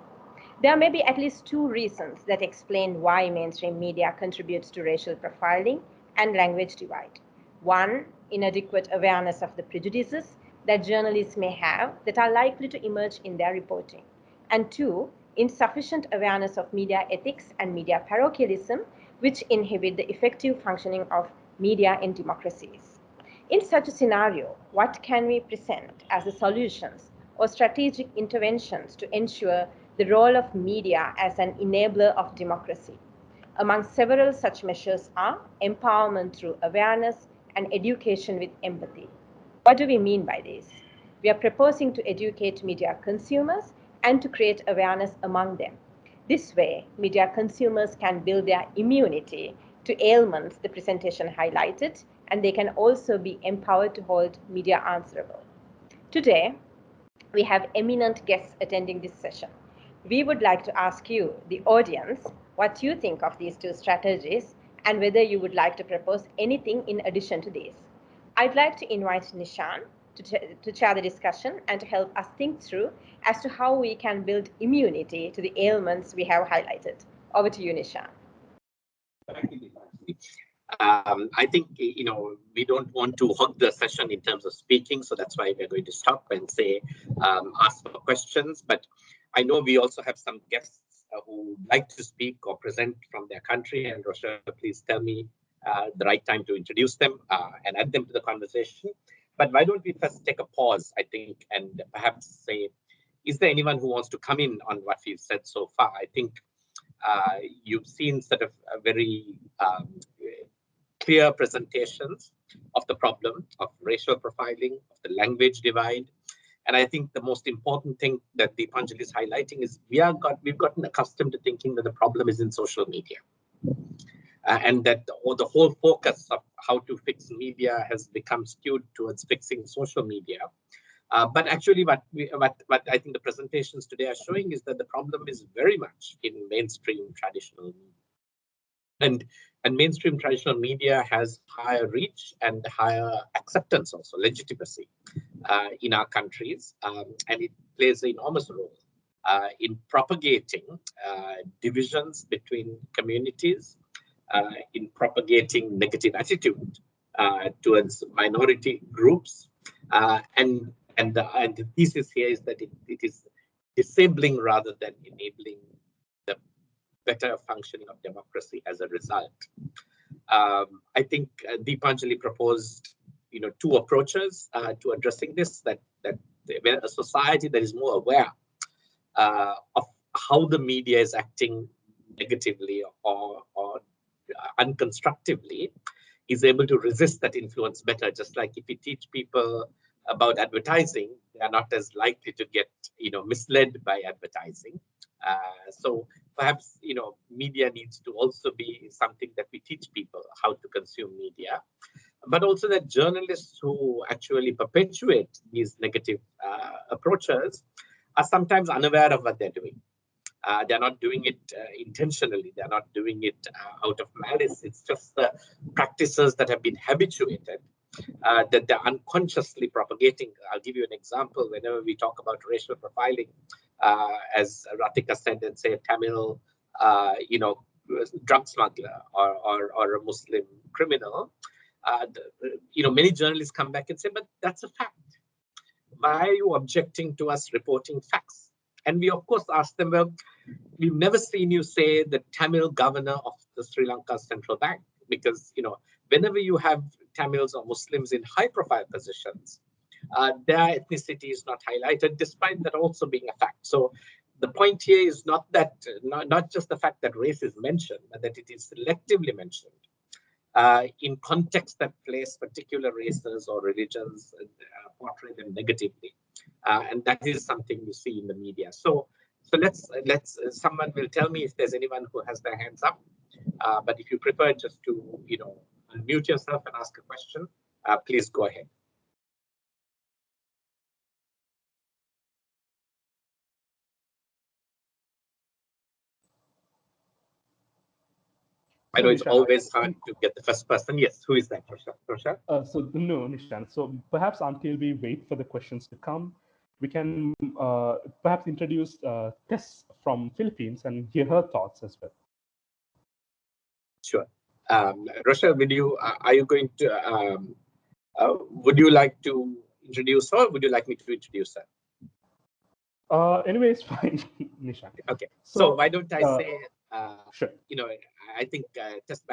There may be at least two reasons that explain why mainstream media contributes to racial profiling and language divide. One, inadequate awareness of the prejudices that journalists may have that are likely to emerge in their reporting. And two, insufficient awareness of media ethics and media parochialism, which inhibit the effective functioning of media in democracies. In such a scenario, what can we present as the solutions or strategic interventions to ensure the role of media as an enabler of democracy? Among several such measures are empowerment through awareness and education with empathy. What do we mean by this? We are proposing to educate media consumers and to create awareness among them. This way, media consumers can build their immunity to ailments the presentation highlighted, and they can also be empowered to hold media answerable. Today, we have eminent guests attending this session. We would like to ask you, the audience, what you think of these two strategies and whether you would like to propose anything in addition to these. I'd like to invite Nishan to chair the discussion and to help us think through as to how we can build immunity to the ailments we have highlighted. Over to you, Nishan. Thank you. I think, we don't want to hog the session in terms of speaking, so that's why we're going to stop and say, ask for questions. But I know we also have some guests who like to speak or present from their country. And Rochel, please tell me the right time to introduce them and add them to the conversation. But why don't we first take a pause, I think, and perhaps say, is there anyone who wants to come in on what we've said so far? I think you've seen sort of a very clear presentations of the problem of racial profiling, of the language divide. And I think the most important thing that Deepanjalie is highlighting is we've gotten accustomed to thinking that the problem is in social media. And that the whole focus of how to fix media has become skewed towards fixing social media. But actually, what I think the presentations today are showing is that the problem is very much in mainstream traditional media. And mainstream traditional media has higher reach and higher acceptance, also legitimacy in our countries, and it plays an enormous role in propagating divisions between communities, in propagating negative attitude towards minority groups, and the thesis here is that it is disabling rather than enabling the better functioning of democracy as a result. I think Deepanjalie proposed, two approaches to addressing this. That a society that is more aware of how the media is acting negatively or unconstructively is able to resist that influence better. Just like if we teach people about advertising, they are not as likely to get misled by advertising. So perhaps media needs to also be something that we teach people how to consume media, but also that journalists who actually perpetuate these negative approaches are sometimes unaware of what they're doing. They're not doing it intentionally. They're not doing it out of malice. It's just the practices that have been habituated that they're unconsciously propagating. I'll give you an example. Whenever we talk about racial profiling, as Rathika said, and say a Tamil, drug smuggler or a Muslim criminal, many journalists come back and say, but that's a fact. Why are you objecting to us reporting facts? And we, of course, ask them, well, we've never seen you say the Tamil governor of the Sri Lanka Central Bank, because, whenever you have Tamils or Muslims in high-profile positions, their ethnicity is not highlighted, despite that also being a fact. So the point here is not that, not just the fact that race is mentioned, but that it is selectively mentioned in context that place particular races or religions, portray them negatively, and that is something you see in the media. So let's someone will tell me if there's anyone who has their hands up, but if you prefer just to unmute yourself and ask a question, please go ahead. I know it's always hard to get the first person. Yes, who is that, Rochel? No, Nishan. So perhaps until we wait for the questions to come, we can perhaps introduce Tess from Philippines and hear her thoughts as well. Sure. Rochel, are you going to, would you like to introduce her, or would you like me to introduce her? Anyway, it's fine, Nishan. Okay. So why don't I say, sure. I think Tess,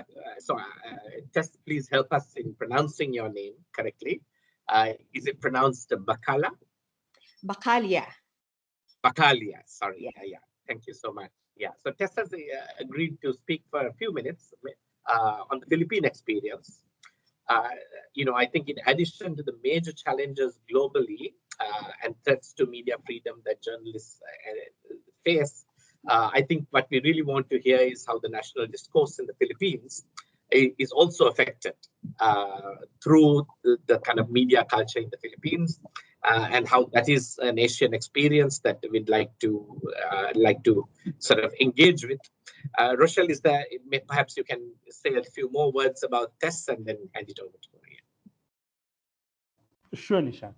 Tess, please help us in pronouncing your name correctly. Is it pronounced Bacalla? Bacalla. Bacalla, sorry. Yeah. Thank you so much. Yeah, so Tess has agreed to speak for a few minutes on the Philippine experience. I think in addition to the major challenges globally and threats to media freedom that journalists face, I think what we really want to hear is how the national discourse in the Philippines is also affected through the kind of media culture in the Philippines, and how that is an Asian experience that we'd like to sort of engage with. Rochel, is there? Perhaps you can say a few more words about Tess and then hand it over to her. Sure, Nishan.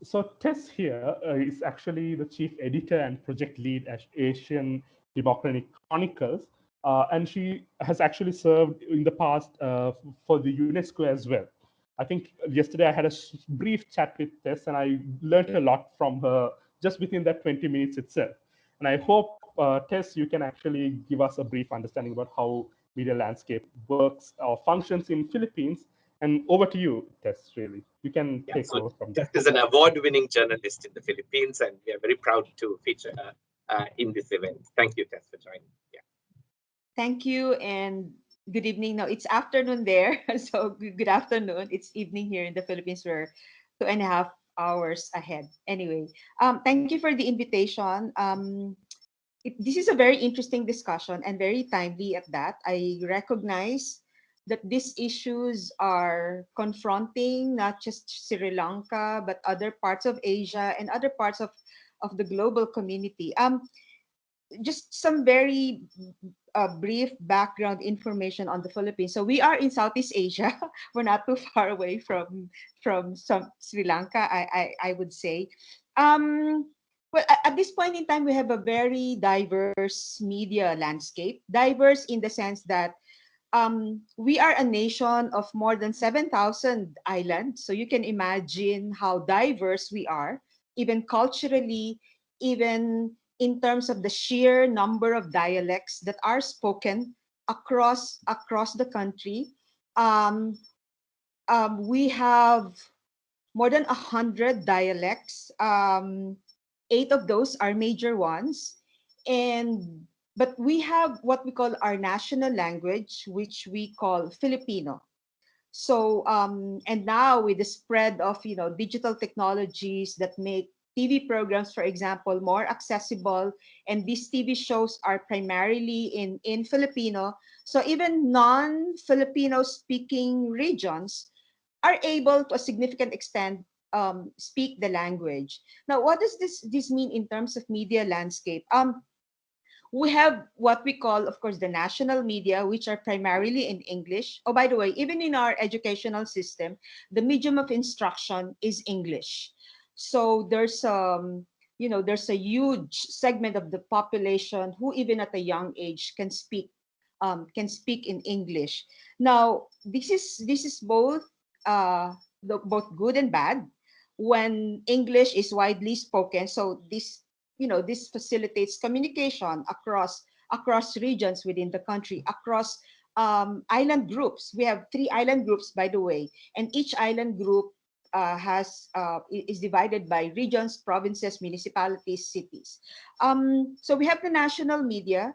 So Tess here is actually the chief editor and project lead at Asian Democracy Chronicles, and she has actually served in the past for the UNESCO as well. I think yesterday I had a brief chat with Tess, and I learned a lot from her just within that 20 minutes itself. And I hope, Tess, you can actually give us a brief understanding about how media landscape works or functions in Philippines. And over to you, Tess, really. You can take over from there. Tess is an award-winning journalist in the Philippines, and we are very proud to feature her in this event. Thank you, Tess, for joining. Yeah. Thank you, and good evening. Now, it's afternoon there, so good afternoon. It's evening here in the Philippines. We're 2.5 hours ahead. Anyway, thank you for the invitation. This is a very interesting discussion and very timely at that. I recognize that these issues are confronting not just Sri Lanka, but other parts of Asia and other parts of the global community. Just some very brief background information on the Philippines. So we are in Southeast Asia. We're not too far away from some Sri Lanka, I would say. Well, at this point in time, we have a very diverse media landscape. Diverse in the sense that we are a nation of more than 7,000 islands. So you can imagine how diverse we are, even culturally, even in terms of the sheer number of dialects that are spoken across the country. Um, we have more than 100 dialects. Eight of those are major ones, and but we have what we call our national language, which we call Filipino. So and now with the spread of digital technologies that make TV programs, for example, more accessible, and these TV shows are primarily in Filipino. So even non-Filipino speaking regions are able to a significant extent speak the language. Now, what does this mean in terms of media landscape? We have what we call, of course, the national media, which are primarily in English. Oh, by the way, even in our educational system, the medium of instruction is English. So there's a huge segment of the population who, even at a young age, can speak in English. Now, this is both good and bad. When English is widely spoken, so this facilitates communication across regions within the country, across island groups. We have 3 island groups, by the way, and each island group is divided by regions, provinces, municipalities, cities. So we have the national media.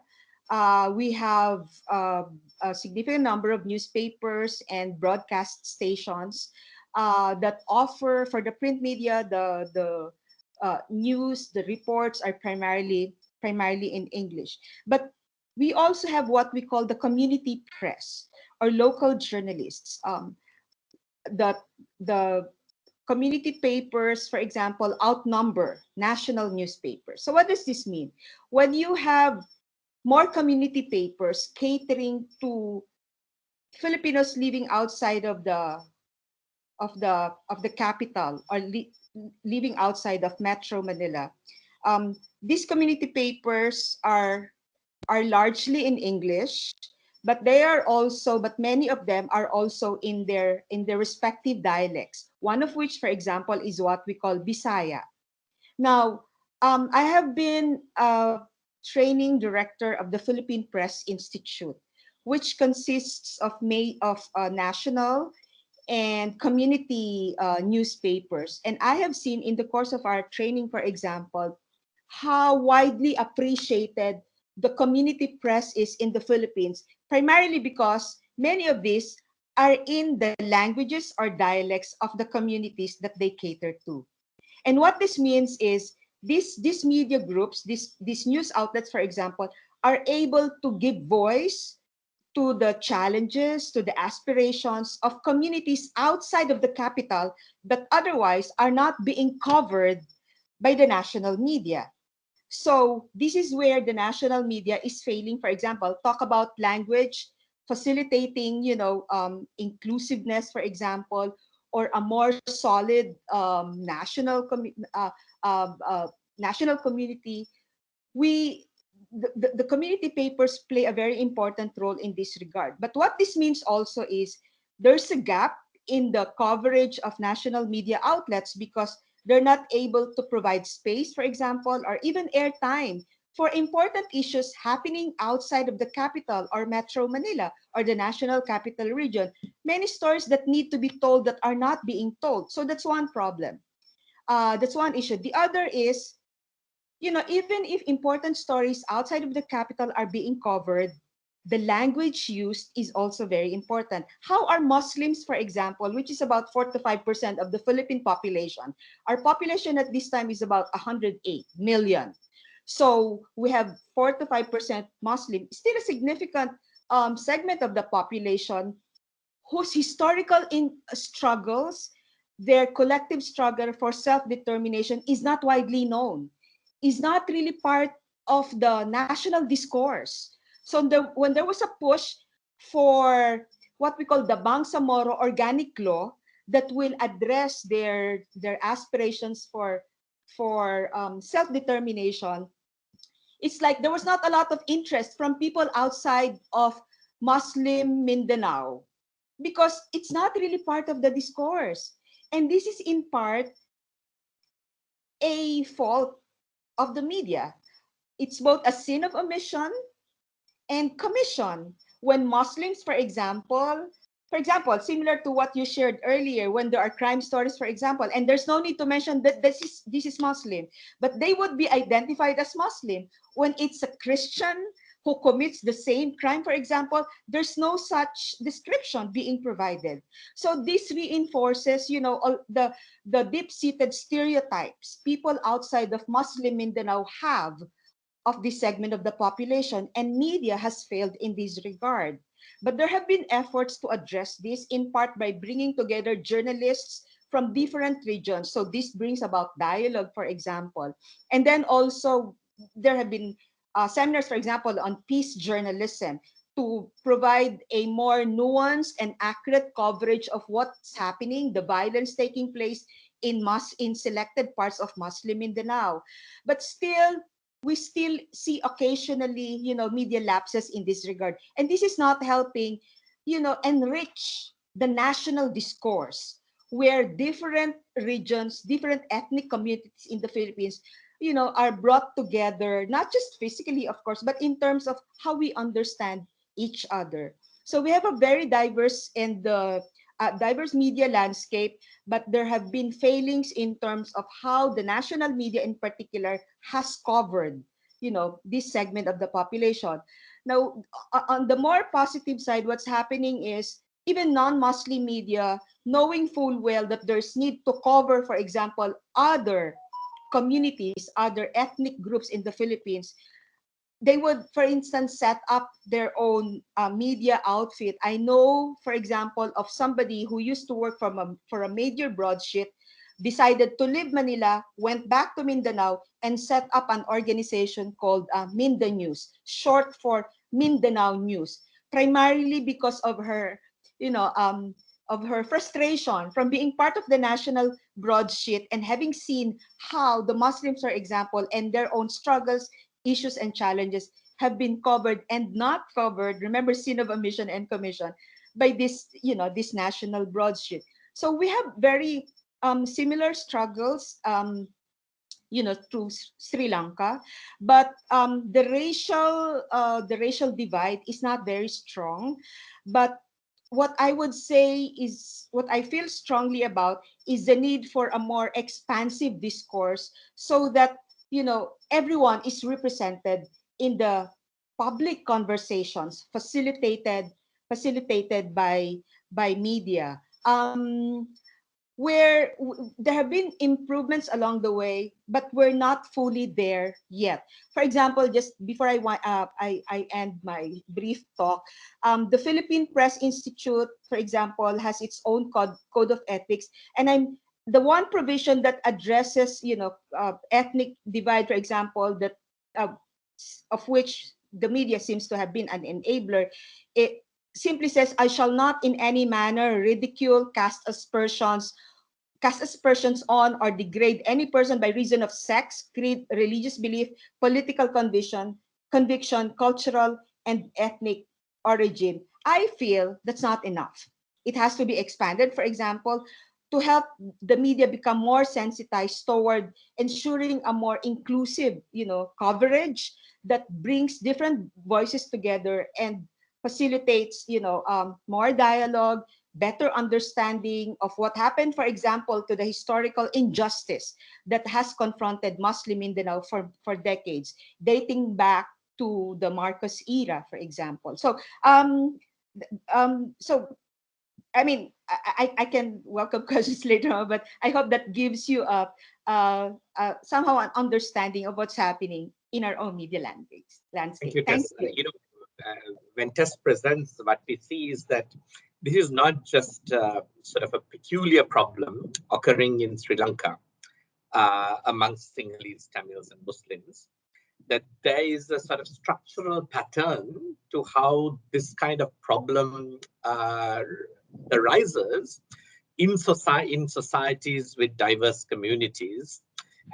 We have a significant number of newspapers and broadcast stations that offer for the print media. The news, the reports are primarily in English. But we also have what we call the community press or local journalists. The community papers, for example, outnumber national newspapers. So what does this mean? When you have more community papers catering to Filipinos living outside of the capital, or living outside of Metro Manila. These community papers are largely in English, but many of them are also in their respective dialects. One of which, for example, is what we call Bisaya. Now, I have been a training director of the Philippine Press Institute, which consists of national and community newspapers. And I have seen in the course of our training, for example, how widely appreciated the community press is in the Philippines, primarily because many of these are in the languages or dialects of the communities that they cater to. And what this means is these media groups, these news outlets, for example, are able to give voice to the challenges, to the aspirations of communities outside of the capital that otherwise are not being covered by the national media. So this is where the national media is failing. For example, talk about language, facilitating, inclusiveness, for example, or a more solid national community. The community papers play a very important role in this regard. But what this means also is there's a gap in the coverage of national media outlets because they're not able to provide space, for example, or even airtime for important issues happening outside of the capital or Metro Manila or the National Capital Region. Many stories that need to be told that are not being told. So that's one problem. That's one issue. The other is, even if important stories outside of the capital are being covered, the language used is also very important. How are Muslims, for example, which is about 4 to 5% of the Philippine population, our population at this time is about 108 million. So we have 4 to 5% Muslim, still a significant segment of the population whose historical struggles, their collective struggle for self-determination is not widely known, is not really part of the national discourse. So when there was a push for what we call the Bangsamoro organic law that will address their aspirations for self-determination, it's like there was not a lot of interest from people outside of Muslim Mindanao because it's not really part of the discourse. And this is in part a fault of the media. It's both a sin of omission and commission. When Muslims, for example, similar to what you shared earlier, when there are crime stories, for example, and there's no need to mention that this is Muslim, but they would be identified as Muslim. When it's a Christian who commits the same crime, for example, there's no such description being provided. So this reinforces, the deep-seated stereotypes people outside of Muslim Mindanao have of this segment of the population, and media has failed in this regard. But there have been efforts to address this, in part by bringing together journalists from different regions. So this brings about dialogue, for example. And then also there have been seminars, for example, on peace journalism to provide a more nuanced and accurate coverage of what's happening, the violence taking place in selected parts of Muslim Mindanao. But still, we still see occasionally, media lapses in this regard. And this is not helping, enrich the national discourse where different regions, different ethnic communities in the Philippines, are brought together, not just physically, of course, but in terms of how we understand each other. So we have a very diverse and diverse media landscape, but there have been failings in terms of how the national media in particular has covered, this segment of the population. Now, on the more positive side, what's happening is even non-Muslim media, knowing full well that there's need to cover, for example, other communities, other ethnic groups in the Philippines, they would, for instance, set up their own media outfit. I know, for example, of somebody who used to work for a major broadsheet, decided to leave Manila, went back to Mindanao, and set up an organization called Minda News, short for Mindanao News, primarily because of her, of her frustration from being part of the national broadsheet and having seen how the Muslims, for example, and their own struggles, issues, and challenges have been covered and not covered. Remember, sin of omission and commission by this, this national broadsheet. So we have very similar struggles, through Sri Lanka, but the racial divide is not very strong. But what I would say is, what I feel strongly about is the need for a more expansive discourse so that, everyone is represented in the public conversations facilitated by media. Where there have been improvements along the way, but we're not fully there yet. For example, just before I end my brief talk, the Philippine Press Institute, for example, has its own code of ethics, and the one provision that addresses, ethnic divide, for example, that of which the media seems to have been an enabler. It simply says, "I shall not in any manner ridicule, cast aspersions on, or degrade any person by reason of sex, creed, religious belief, political conviction, cultural, and ethnic origin." I feel that's not enough. It has to be expanded, for example, to help the media become more sensitized toward ensuring a more inclusive, coverage that brings different voices together and facilitates, more dialogue, better understanding of what happened, for example, to the historical injustice that has confronted Muslim Mindanao for decades, dating back to the Marcos era, for example. So I mean, I can welcome questions later on, but I hope that gives you somehow an understanding of what's happening in our own media landscape. Thank you, Thank Tess. you. When Tess presents, what we see is that this is not just sort of a peculiar problem occurring in Sri Lanka amongst Sinhalese, Tamils, and Muslims, that there is a sort of structural pattern to how this kind of problem arises in societies with diverse communities,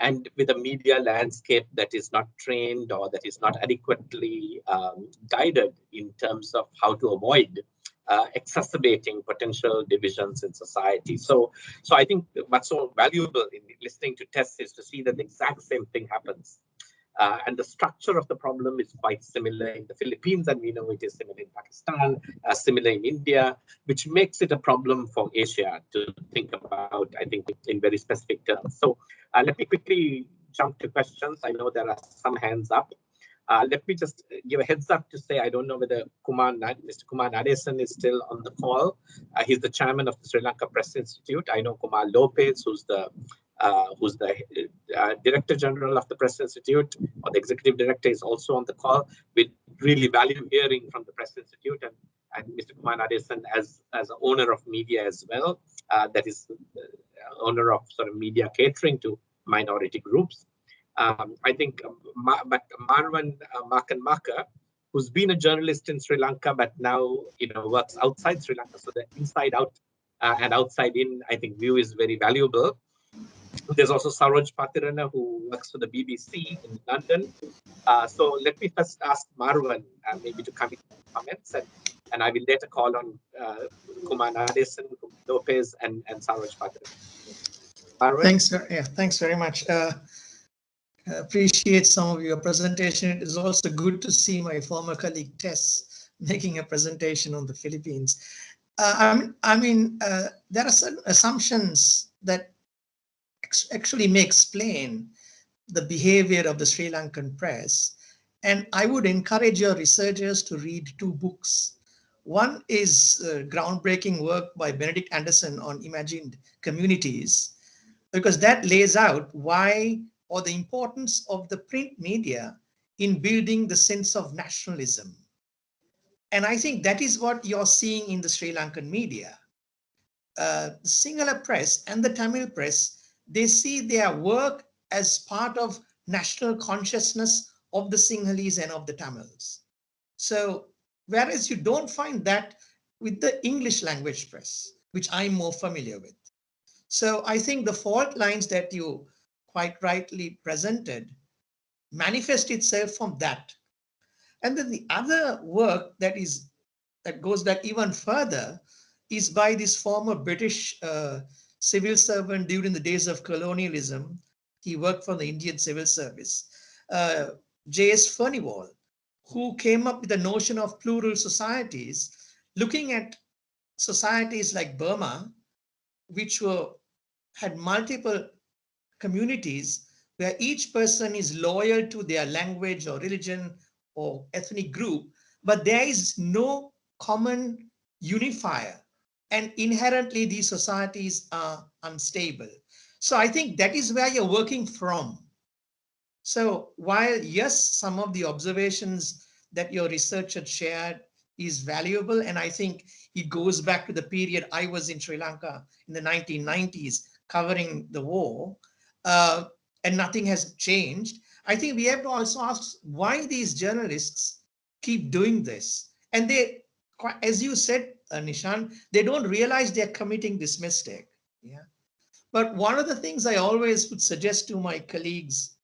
and with a media landscape that is not trained or that is not adequately guided in terms of how to avoid exacerbating potential divisions in society. So I think what's so valuable in listening to Tess is to see that the exact same thing happens. And the structure of the problem is quite similar in the Philippines, and we know it is similar in Pakistan, similar in India, which makes it a problem for Asia to think about, I think, in very specific terms. So let me quickly jump to questions. I know there are some hands up. Let me just give a heads up to say, I don't know whether Mr. Kumar Nadesan is still on the call. He's the chairman of the Sri Lanka Press Institute. I know Kumar Lopez, who's the Director General of the Press Institute, or the Executive Director, is also on the call. We really value hearing from the Press Institute, and Mr. Kumar Nadesan as an owner of media as well, that is owner of sort of media catering to minority groups. I think but Marwan Makan Maka, who's been a journalist in Sri Lanka, but now works outside Sri Lanka. So the inside out and outside in, I think, view is very valuable. There's also Saroj Patirana, who works for the BBC in London. So let me first ask Marwan maybe to come in comments, and I will later call on Kumar Nadesan, Lopez, and Saroj Patirana. Marwan? Thanks very much. Appreciate some of your presentation. It is also good to see my former colleague Tess making a presentation on the Philippines. There are certain assumptions that actually may explain the behavior of the Sri Lankan press, and I would encourage your researchers to read two books. One is groundbreaking work by Benedict Anderson on imagined communities, because that lays out why, or the importance of the print media in building the sense of nationalism. And I think that is what you're seeing in the Sri Lankan media. The Sinhala press and the Tamil press, they see their work as part of national consciousness of the Sinhalese and of the Tamils. So, whereas you don't find that with the English language press, which I'm more familiar with. So I think the fault lines that you quite rightly presented manifest itself from that. And then the other work that goes back even further is by this former British civil servant during the days of colonialism. He worked for the Indian Civil Service, J.S. Furnivall, who came up with the notion of plural societies, looking at societies like Burma, which had multiple communities where each person is loyal to their language or religion or ethnic group, but there is no common unifier. And inherently, these societies are unstable. So I think that is where you're working from. So while, yes, some of the observations that your research had shared is valuable, and I think it goes back to the period I was in Sri Lanka in the 1990s covering the war, and nothing has changed. I think we have to also ask why these journalists keep doing this. And they, as you said, Nishan, they don't realize they're committing this mistake. Yeah. But one of the things I always would suggest to my colleagues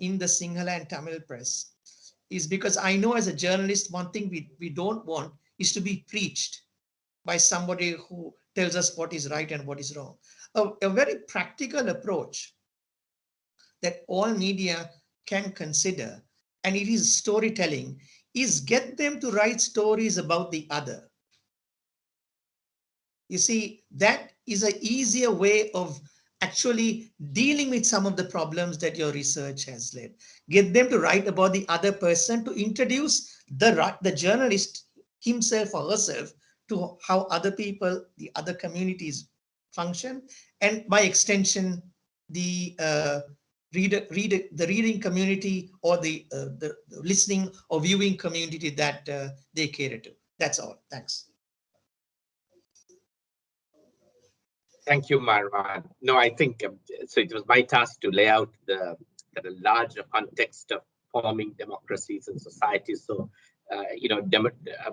in the Sinhala and Tamil press is, because I know as a journalist, one thing we don't want is to be preached by somebody who tells us what is right and what is wrong. A very practical approach that all media can consider, and it is storytelling, is get them to write stories about the other. You see, that is an easier way of actually dealing with some of the problems that your research has led. Get them to write about the other person, to introduce the journalist himself or herself to how other people, the other communities function, and by extension, the reading community or the listening or viewing community that they cater to. That's all. Thanks. Thank you, Marwan. No, I think so. It was my task to lay out the larger context of forming democracies and societies. So,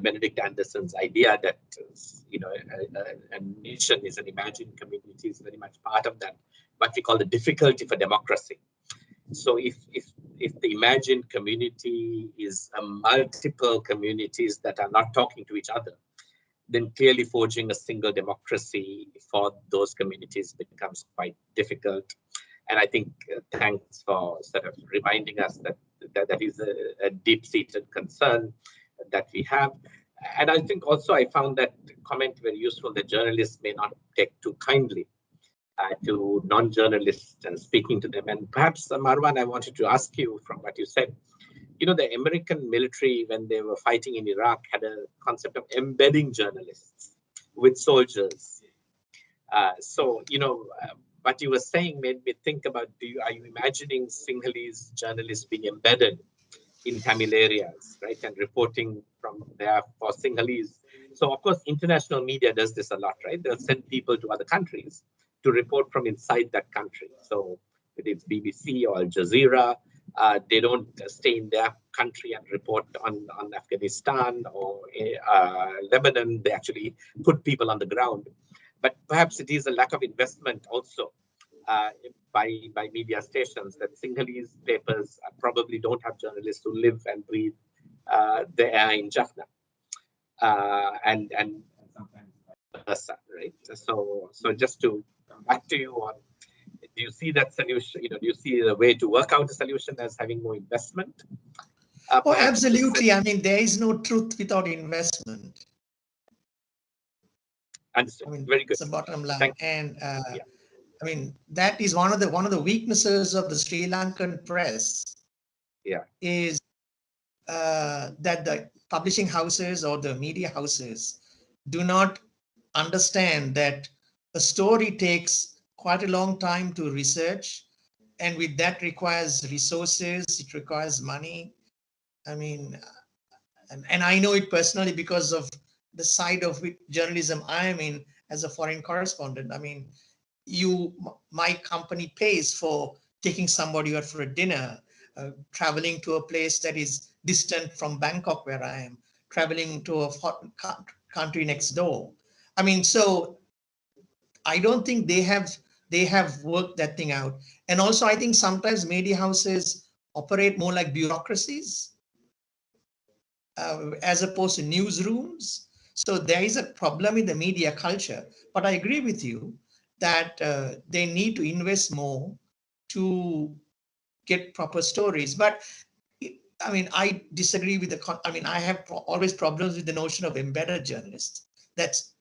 Benedict Anderson's idea that a nation is an imagined community is very much part of that. What we call the difficulty for democracy. So, if the imagined community is multiple communities that are not talking to each other, then clearly forging a single democracy for those communities becomes quite difficult. And I think thanks for sort of reminding us that is a deep-seated concern that we have. And I think also I found that comment very useful that journalists may not take too kindly to non-journalists and speaking to them. And perhaps, Marwan, I wanted to ask you from what you said, the American military, when they were fighting in Iraq, had a concept of embedding journalists with soldiers. What you were saying made me think about, are you imagining Sinhalese journalists being embedded in Tamil areas, right, and reporting from there for Sinhalese? So, of course, international media does this a lot, right? They'll send people to other countries to report from inside that country. So, whether it's BBC or Al Jazeera, they don't stay in their country and report on Afghanistan or Lebanon. They actually put people on the ground. But perhaps it is a lack of investment also by media stations that Sinhalese papers probably don't have journalists who live and breathe the air in Jaffna. And sometimes vice versa, right? So just to come back to you on, do you see that solution? Do you see the way to work out a solution as having more investment? Oh, absolutely. I mean, there is no truth without investment. Understood. I mean, very good. It's the bottom line. And I mean, that is one of the weaknesses of the Sri Lankan press. Yeah. Is that the publishing houses or the media houses do not understand that a story takes quite a long time to research, and with that requires resources, it requires money. I mean, and I know it personally because of the side of journalism I am in as a foreign correspondent. I mean, my company pays for taking somebody out for a dinner, traveling to a place that is distant from Bangkok where I am, traveling to a country next door. I mean, so I don't think they have worked that thing out. And also, I think sometimes media houses operate more like bureaucracies as opposed to newsrooms. So there is a problem in the media culture. But I agree with you that they need to invest more to get proper stories. But I mean, I disagree with I have always problems with the notion of embedded journalists. It's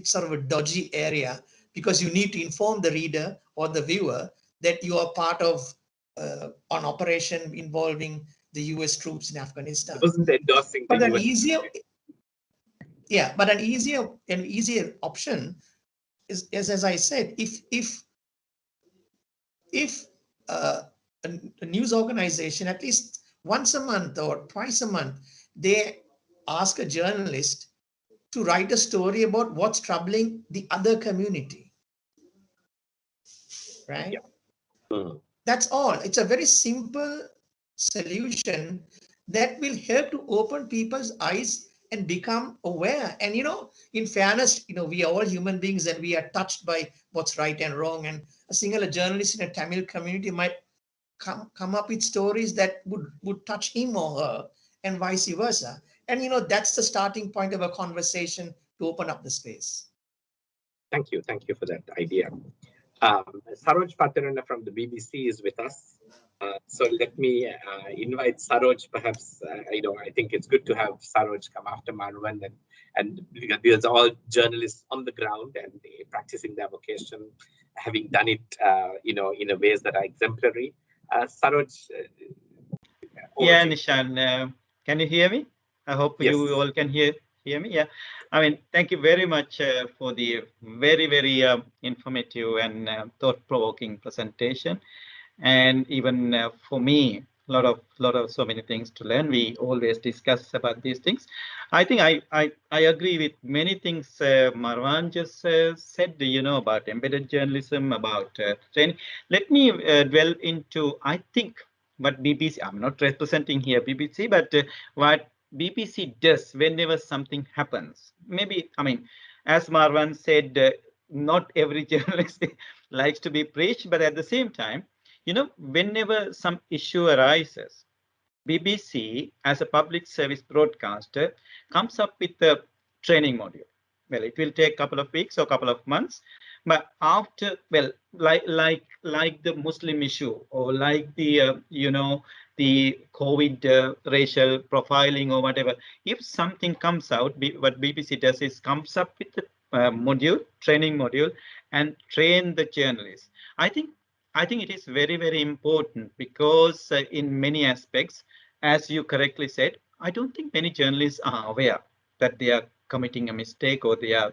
sort of a dodgy area because you need to inform the reader or the viewer that you are part of an operation involving the US troops in Afghanistan. It wasn't endorsing but the an US. but an easier option is as I said, if a news organization at least once a month or twice a month, they ask a journalist to write a story about what's troubling the other community, right? Yeah. Mm-hmm. That's all. It's a very simple solution that will help to open people's eyes and become aware. And, in fairness, we are all human beings and we are touched by what's right and wrong. And a single journalist in a Tamil community might come up with stories that would touch him or her and vice versa. And, that's the starting point of a conversation to open up the space. Thank you. Thank you for that idea. Saroj Patirana from the BBC is with us. So let me invite Saroj. Perhaps, I think it's good to have Saroj come after Marwan, and there's all journalists on the ground and practicing their vocation, having done it, in a ways that are exemplary. Saroj. Yeah, Nishan, can you hear me? I hope yes. You all can hear me. Yeah, I mean, thank you very much for the very, very informative and thought-provoking presentation. And even for me, so many things to learn. We always discuss about these things. I think I agree with many things Marwan just said, about embedded journalism, about training. Let me dwell into, I think, what BBC, I'm not representing here BBC, but what BBC does whenever something happens. Maybe, I mean, as Marwan said, not every journalist likes to be preached, but at the same time, whenever some issue arises, BBC, as a public service broadcaster, comes up with a training module. Well, it will take a couple of weeks or a couple of months, but after, well, like the Muslim issue, or like the the COVID racial profiling or whatever, if something comes out, what BBC does is comes up with the training module, and train the journalists. I think it is very, very important, because in many aspects, as you correctly said, I don't think many journalists are aware that they are committing a mistake, or they are,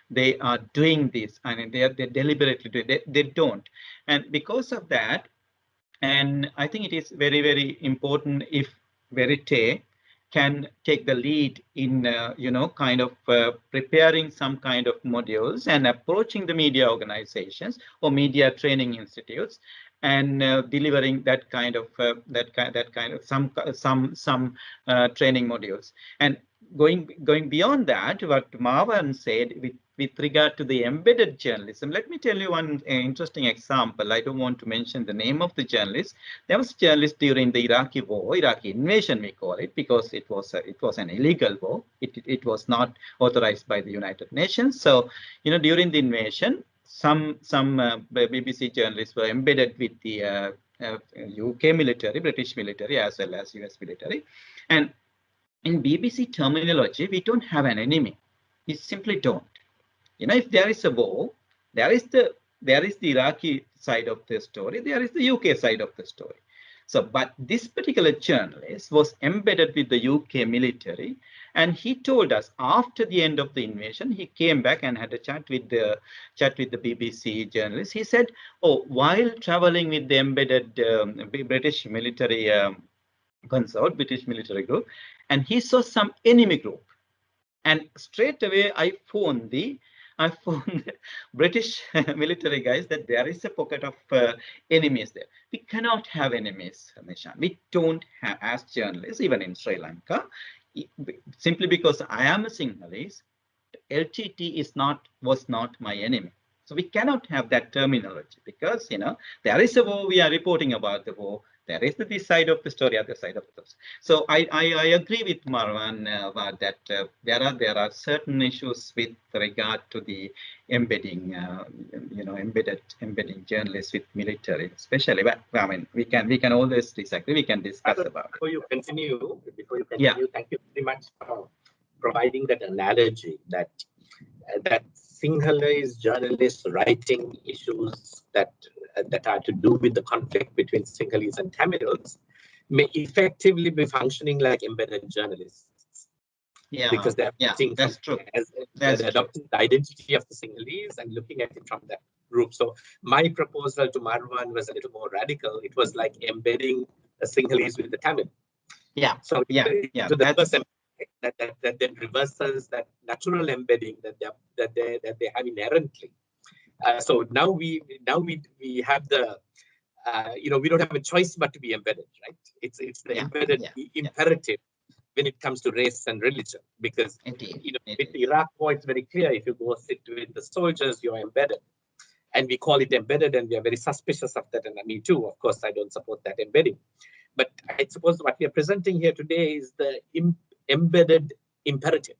they are doing this, and they deliberately do it. They don't. And because of that, and I think it is very, very important if Verité can take the lead in, kind of preparing some kind of modules and approaching the media organizations or media training institutes, and delivering that kind of some training modules. And going beyond that, what Marwan said with regard to the embedded journalism, let me tell you one interesting example. I don't want to mention the name of the journalist. There was a journalist during the Iraqi war, Iraqi invasion, we call it, because it was an illegal war. It was not authorized by the United Nations. So, during the invasion, some BBC journalists were embedded with the UK military, British military, as well as US military. And in BBC terminology, we don't have an enemy. We simply don't. If there is a war, there is the Iraqi side of the story, there is the UK side of the story. So, but this particular journalist was embedded with the UK military, and he told us after the end of the invasion, he came back and had a chat with the BBC journalist. He said, "Oh, while traveling with the embedded British military consort, British military group, and he saw some enemy group, and straight away I phoned the British military guys that there is a pocket of enemies there. We cannot have enemies, Nishan. We don't have, as journalists, even in Sri Lanka, simply because I am a Sinhalese, LTT was not my enemy. So we cannot have that terminology, because there is a war, we are reporting about the war. There is this side of the story, other side of the story. So I agree with Marwan about that. There are certain issues with regard to the embedding, embedding journalists with military, especially. But I mean, we can always disagree. We can discuss about. Before you continue, yeah. Thank you very much for providing that analogy that Sinhalese journalists writing issues that are to do with the conflict between Sinhalese and Tamils may effectively be functioning like embedded journalists. Yeah, because they're that's true. They're adopting the identity of the Sinhalese and looking at it from that group. So my proposal to Marwan was a little more radical. It was like embedding the Sinhalese with the Tamil. Yeah. So that then reverses that natural embedding that they have inherently. So now we have the we don't have a choice but to be embedded, right? It's the embedded imperative when it comes to race and religion, because with the Iraq war, it's very clear. If you go sit with the soldiers, you're embedded, and we call it embedded, and we are very suspicious of that. And me too, of course, I don't support that embedding. But I suppose what we are presenting here today is the embedded imperative.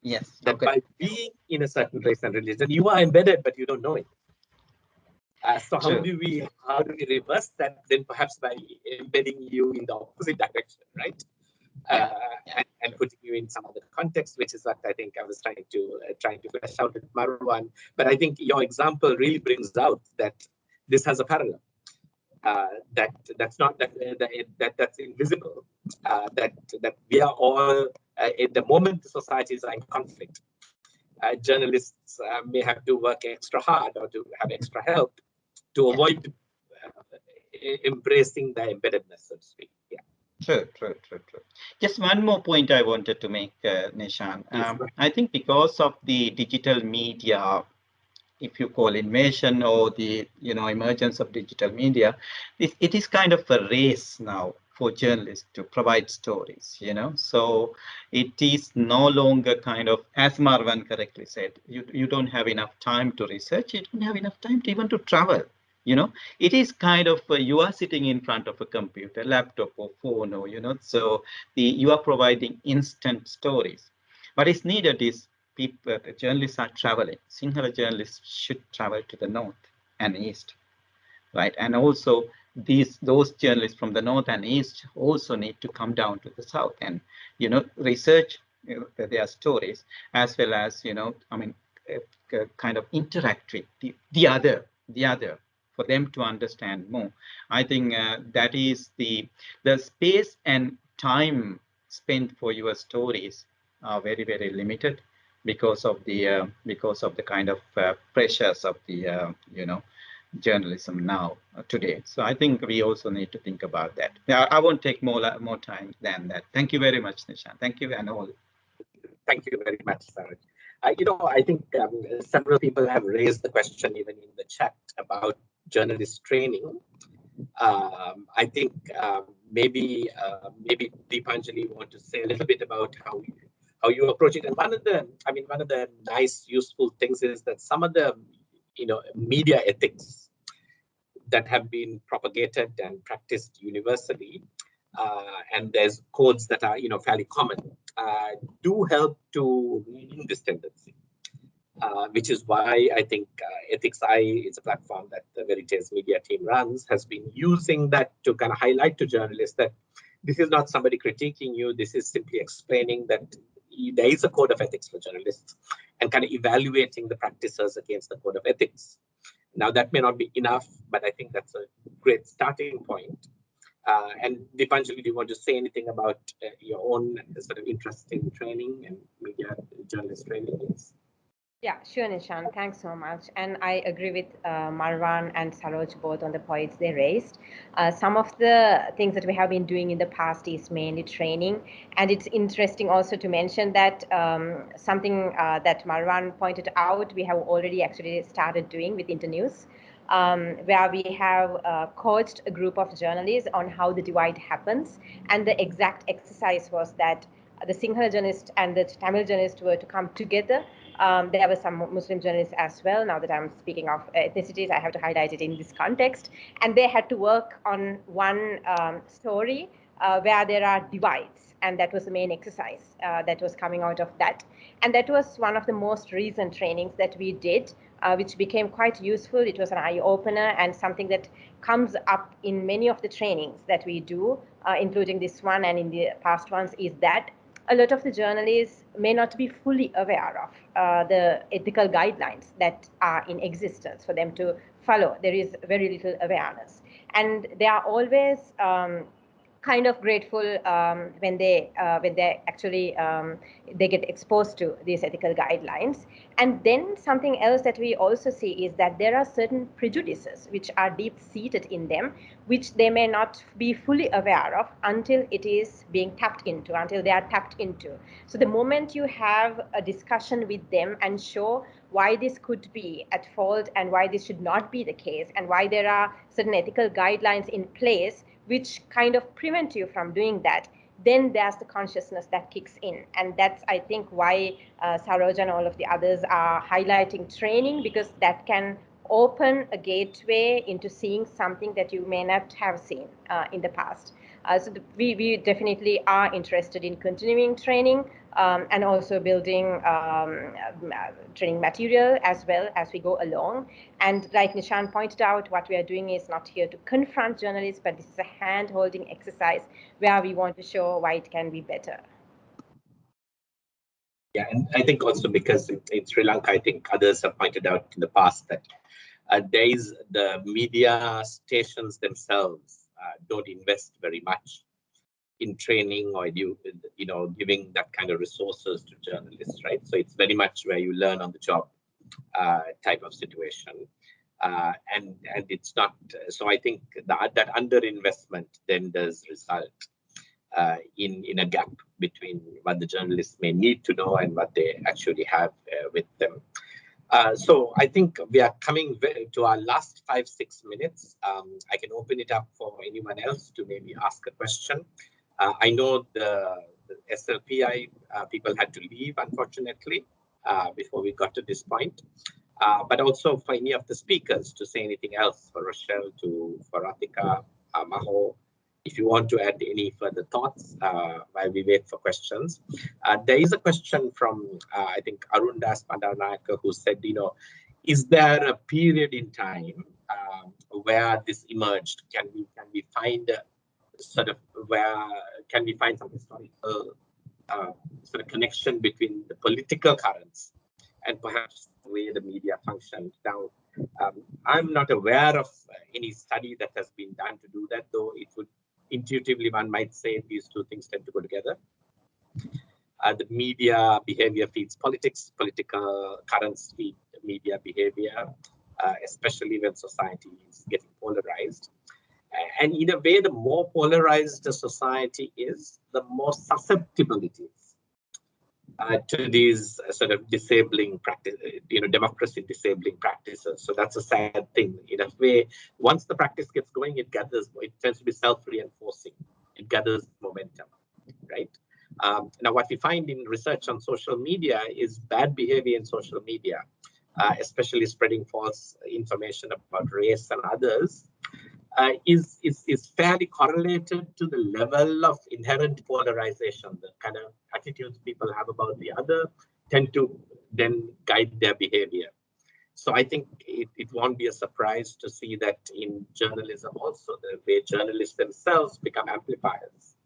Yes. That by being in a certain race and religion, you are embedded, but you don't know it. So how do we reverse that? Then perhaps by embedding you in the opposite direction, right? And putting you in some other context, which is what I think I was trying to flesh out with Marwan. But I think your example really brings out that this has a parallel. That's not that's invisible. That we are all at the moment the societies are in conflict. Journalists may have to work extra hard or to have extra help to avoid embracing the embeddedness, so to speak. Yeah. True. Just one more point I wanted to make, Nishan. I think because of the digital media, if you call invasion or the emergence of digital media, it is kind of a race now for journalists to provide stories. So it is no longer kind of, as Marwan correctly said, you don't have enough time to research, you don't have enough time to even to travel. It is kind of you are sitting in front of a computer, laptop or phone, or so you are providing instant stories. What is needed is people, the journalists are traveling. Sinhala journalists should travel to the north and east, right? And also those journalists from the north and east also need to come down to the south and research their stories, as well as kind of interact with the other for them to understand more. I think that is the space and time spent for your stories are very, very limited because of the kind of pressures of the journalism now today. So I think we also need to think about that. I won't take more time than that. Thank you very much, Nishan. Thank you and all. Thank you very much, Saraj. I think several people have raised the question even in the chat about journalist training. I think maybe Deepanjalie want to say a little bit about how you approach it. And one of the nice, useful things is that some of the media ethics that have been propagated and practiced universally, and there's codes that are fairly common, do help to rein this tendency. Which is why I think Ethics Eye is a platform that the Verité's media team runs, has been using that to kind of highlight to journalists that this is not somebody critiquing you, this is simply explaining that there is a code of ethics for journalists and kind of evaluating the practices against the code of ethics. Now, that may not be enough, but I think that's a great starting point. And Deepanjalie, do you want to say anything about your own sort of interest in training and media journalist training? Yeah, sure, Nishan. Thanks so much. And I agree with Marwan and Saroj both on the points they raised. Some of the things that we have been doing in the past is mainly training. And it's interesting also to mention that something that Marwan pointed out, we have already actually started doing with Internews, where we have coached a group of journalists on how the divide happens. And the exact exercise was that the Sinhala journalist and the Tamil journalist were to come together. There were some Muslim journalists as well. Now that I'm speaking of ethnicities, I have to highlight it in this context. And they had to work on one story where there are divides. And that was the main exercise that was coming out of that. And that was one of the most recent trainings that we did, which became quite useful. It was an eye-opener and something that comes up in many of the trainings that we do, including this one and in the past ones, is that a lot of the journalists may not be fully aware of the ethical guidelines that are in existence for them to follow. There is very little awareness. And they are always kind of grateful when they actually they get exposed to these ethical guidelines. And then something else that we also see is that there are certain prejudices which are deep-seated in them, which they may not be fully aware of until it is being tapped into, until they are tapped into. So the moment you have a discussion with them and show why this could be at fault and why this should not be the case, and why there are certain ethical guidelines in place which kind of prevent you from doing that, then there's the consciousness that kicks in. And that's, I think, why Saroj and all of the others are highlighting training, because that can open a gateway into seeing something that you may not have seen in the past. So we definitely are interested in continuing training and also building training material as well as we go along. And like Nishan pointed out, what we are doing is not here to confront journalists, but this is a hand-holding exercise where we want to show why it can be better. Yeah, and I think also because in Sri Lanka, I think others have pointed out in the past that the media stations themselves don't invest very much in training or giving that kind of resources to journalists, right? So it's very much where you learn on the job type of situation. and it's not. So I think that underinvestment then does result in a gap between what the journalists may need to know and what they actually have with them. So I think we are coming to our last 5-6 minutes. I can open it up for anyone else to maybe ask a question. I know the SLPI people had to leave, unfortunately, before we got to this point. But also for any of the speakers to say anything else, for Rochel, for Rathika, Maho, if you want to add any further thoughts while we wait for questions. There is a question from, I think, Arundas Pandarnaka, who said, is there a period in time where this emerged? Can we find sort of can we find some historical sort of connection between the political currents and perhaps the way the media functioned? Now, I'm not aware of any study that has been done to do that, though it would intuitively one might say these two things tend to go together. The media behavior feeds politics, political currents feed media behavior, especially when society is getting polarized. And in a way, the more polarized a society is, the more susceptible it is to these sort of disabling practice, democracy disabling practices. So that's a sad thing. In a way, once the practice gets going, it tends to be self-reinforcing. It gathers momentum, right? Now, what we find in research on social media is bad behavior in social media, especially spreading false information about race and others, is fairly correlated to the level of inherent polarization. The kind of attitudes people have about the other tend to then guide their behavior. So I think it won't be a surprise to see that in journalism also, the way journalists themselves become amplifiers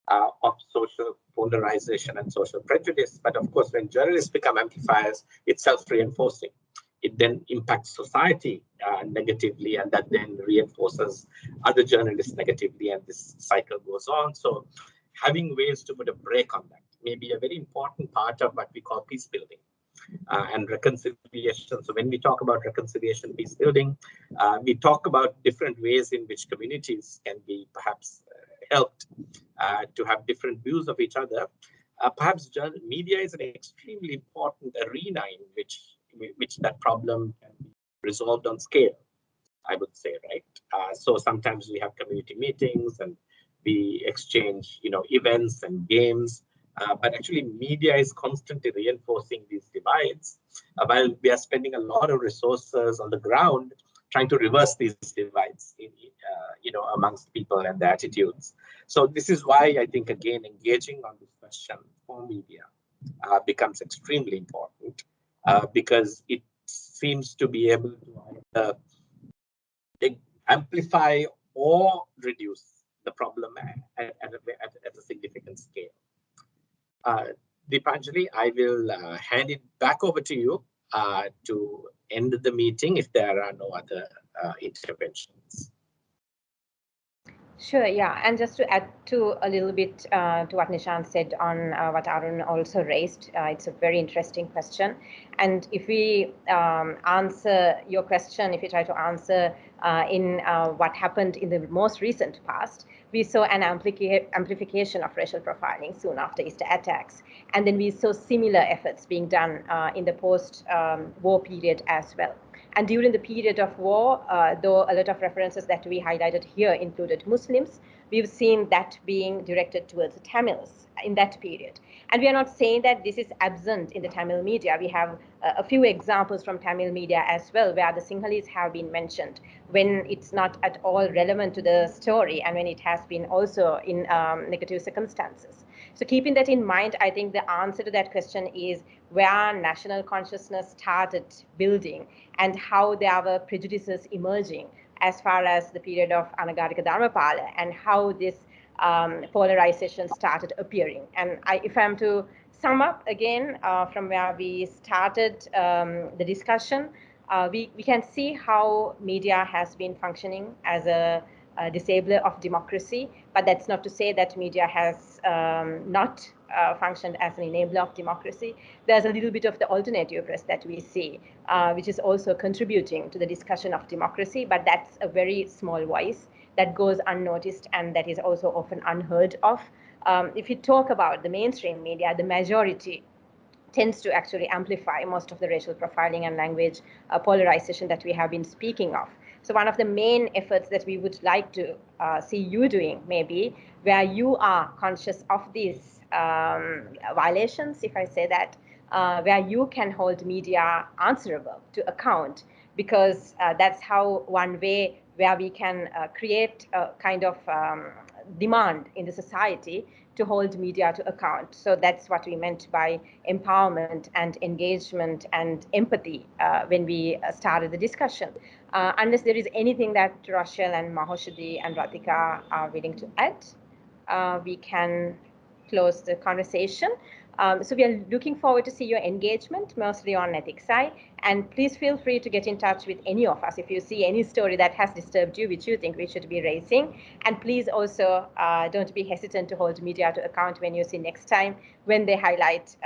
of social polarization and social prejudice. But of course, when journalists become amplifiers, it's self-reinforcing. It then impacts society negatively, and that then reinforces other journalists negatively, and this cycle goes on. So having ways to put a brake on that may be a very important part of what we call peace building and reconciliation. So when we talk about reconciliation, peace building, we talk about different ways in which communities can be perhaps helped to have different views of each other. Perhaps media is an extremely important arena in which that problem can be resolved on scale, I would say, right? So sometimes we have community meetings and we exchange, events and games, but actually media is constantly reinforcing these divides while we are spending a lot of resources on the ground trying to reverse these divides, amongst people and their attitudes. So this is why I think, again, engaging on this question for media becomes extremely important because it seems to be able to either amplify or reduce the problem at a significant scale. Deepanjalie, I will hand it back over to you to end the meeting if there are no other interventions. Sure, yeah. And just to add to a little bit to what Nishan said on what Arun also raised, it's a very interesting question. And if we answer your question, if we try to answer in what happened in the most recent past, we saw an amplification of racial profiling soon after Easter attacks. And then we saw similar efforts being done in the post-war period as well. And during the period of war, though a lot of references that we highlighted here included Muslims, we've seen that being directed towards the Tamils in that period. And we are not saying that this is absent in the Tamil media. We have a few examples from Tamil media as well, where the Sinhalese have been mentioned when it's not at all relevant to the story and when it has been also in negative circumstances. So keeping that in mind, I think the answer to that question is where national consciousness started building and how there were prejudices emerging as far as the period of Anagarika Dharmapala and how this polarization started appearing. And if I'm to sum up again from where we started the discussion, we can see how media has been functioning as a disabler of democracy, but that's not to say that media has not functioned as an enabler of democracy. There's a little bit of the alternative press that we see, which is also contributing to the discussion of democracy, but that's a very small voice that goes unnoticed and that is also often unheard of. If you talk about the mainstream media, the majority tends to actually amplify most of the racial profiling and language polarization that we have been speaking of. So one of the main efforts that we would like to see you doing, maybe, where you are conscious of these violations, if I say that, where you can hold media answerable to account, because that's how one way where we can create a kind of demand in the society to hold media to account. So that's what we meant by empowerment and engagement and empathy when we started the discussion. Unless there is anything that Rochel and Mahoshadi and Rathika are willing to add, we can close the conversation. So we are looking forward to see your engagement, mostly on ethics side. And please feel free to get in touch with any of us if you see any story that has disturbed you, which you think we should be raising. And please also don't be hesitant to hold media to account when you see next time when they highlight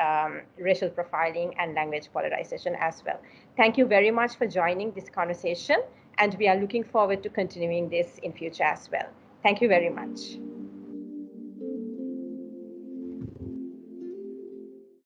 racial profiling and language polarization as well. Thank you very much for joining this conversation. And we are looking forward to continuing this in future as well. Thank you very much.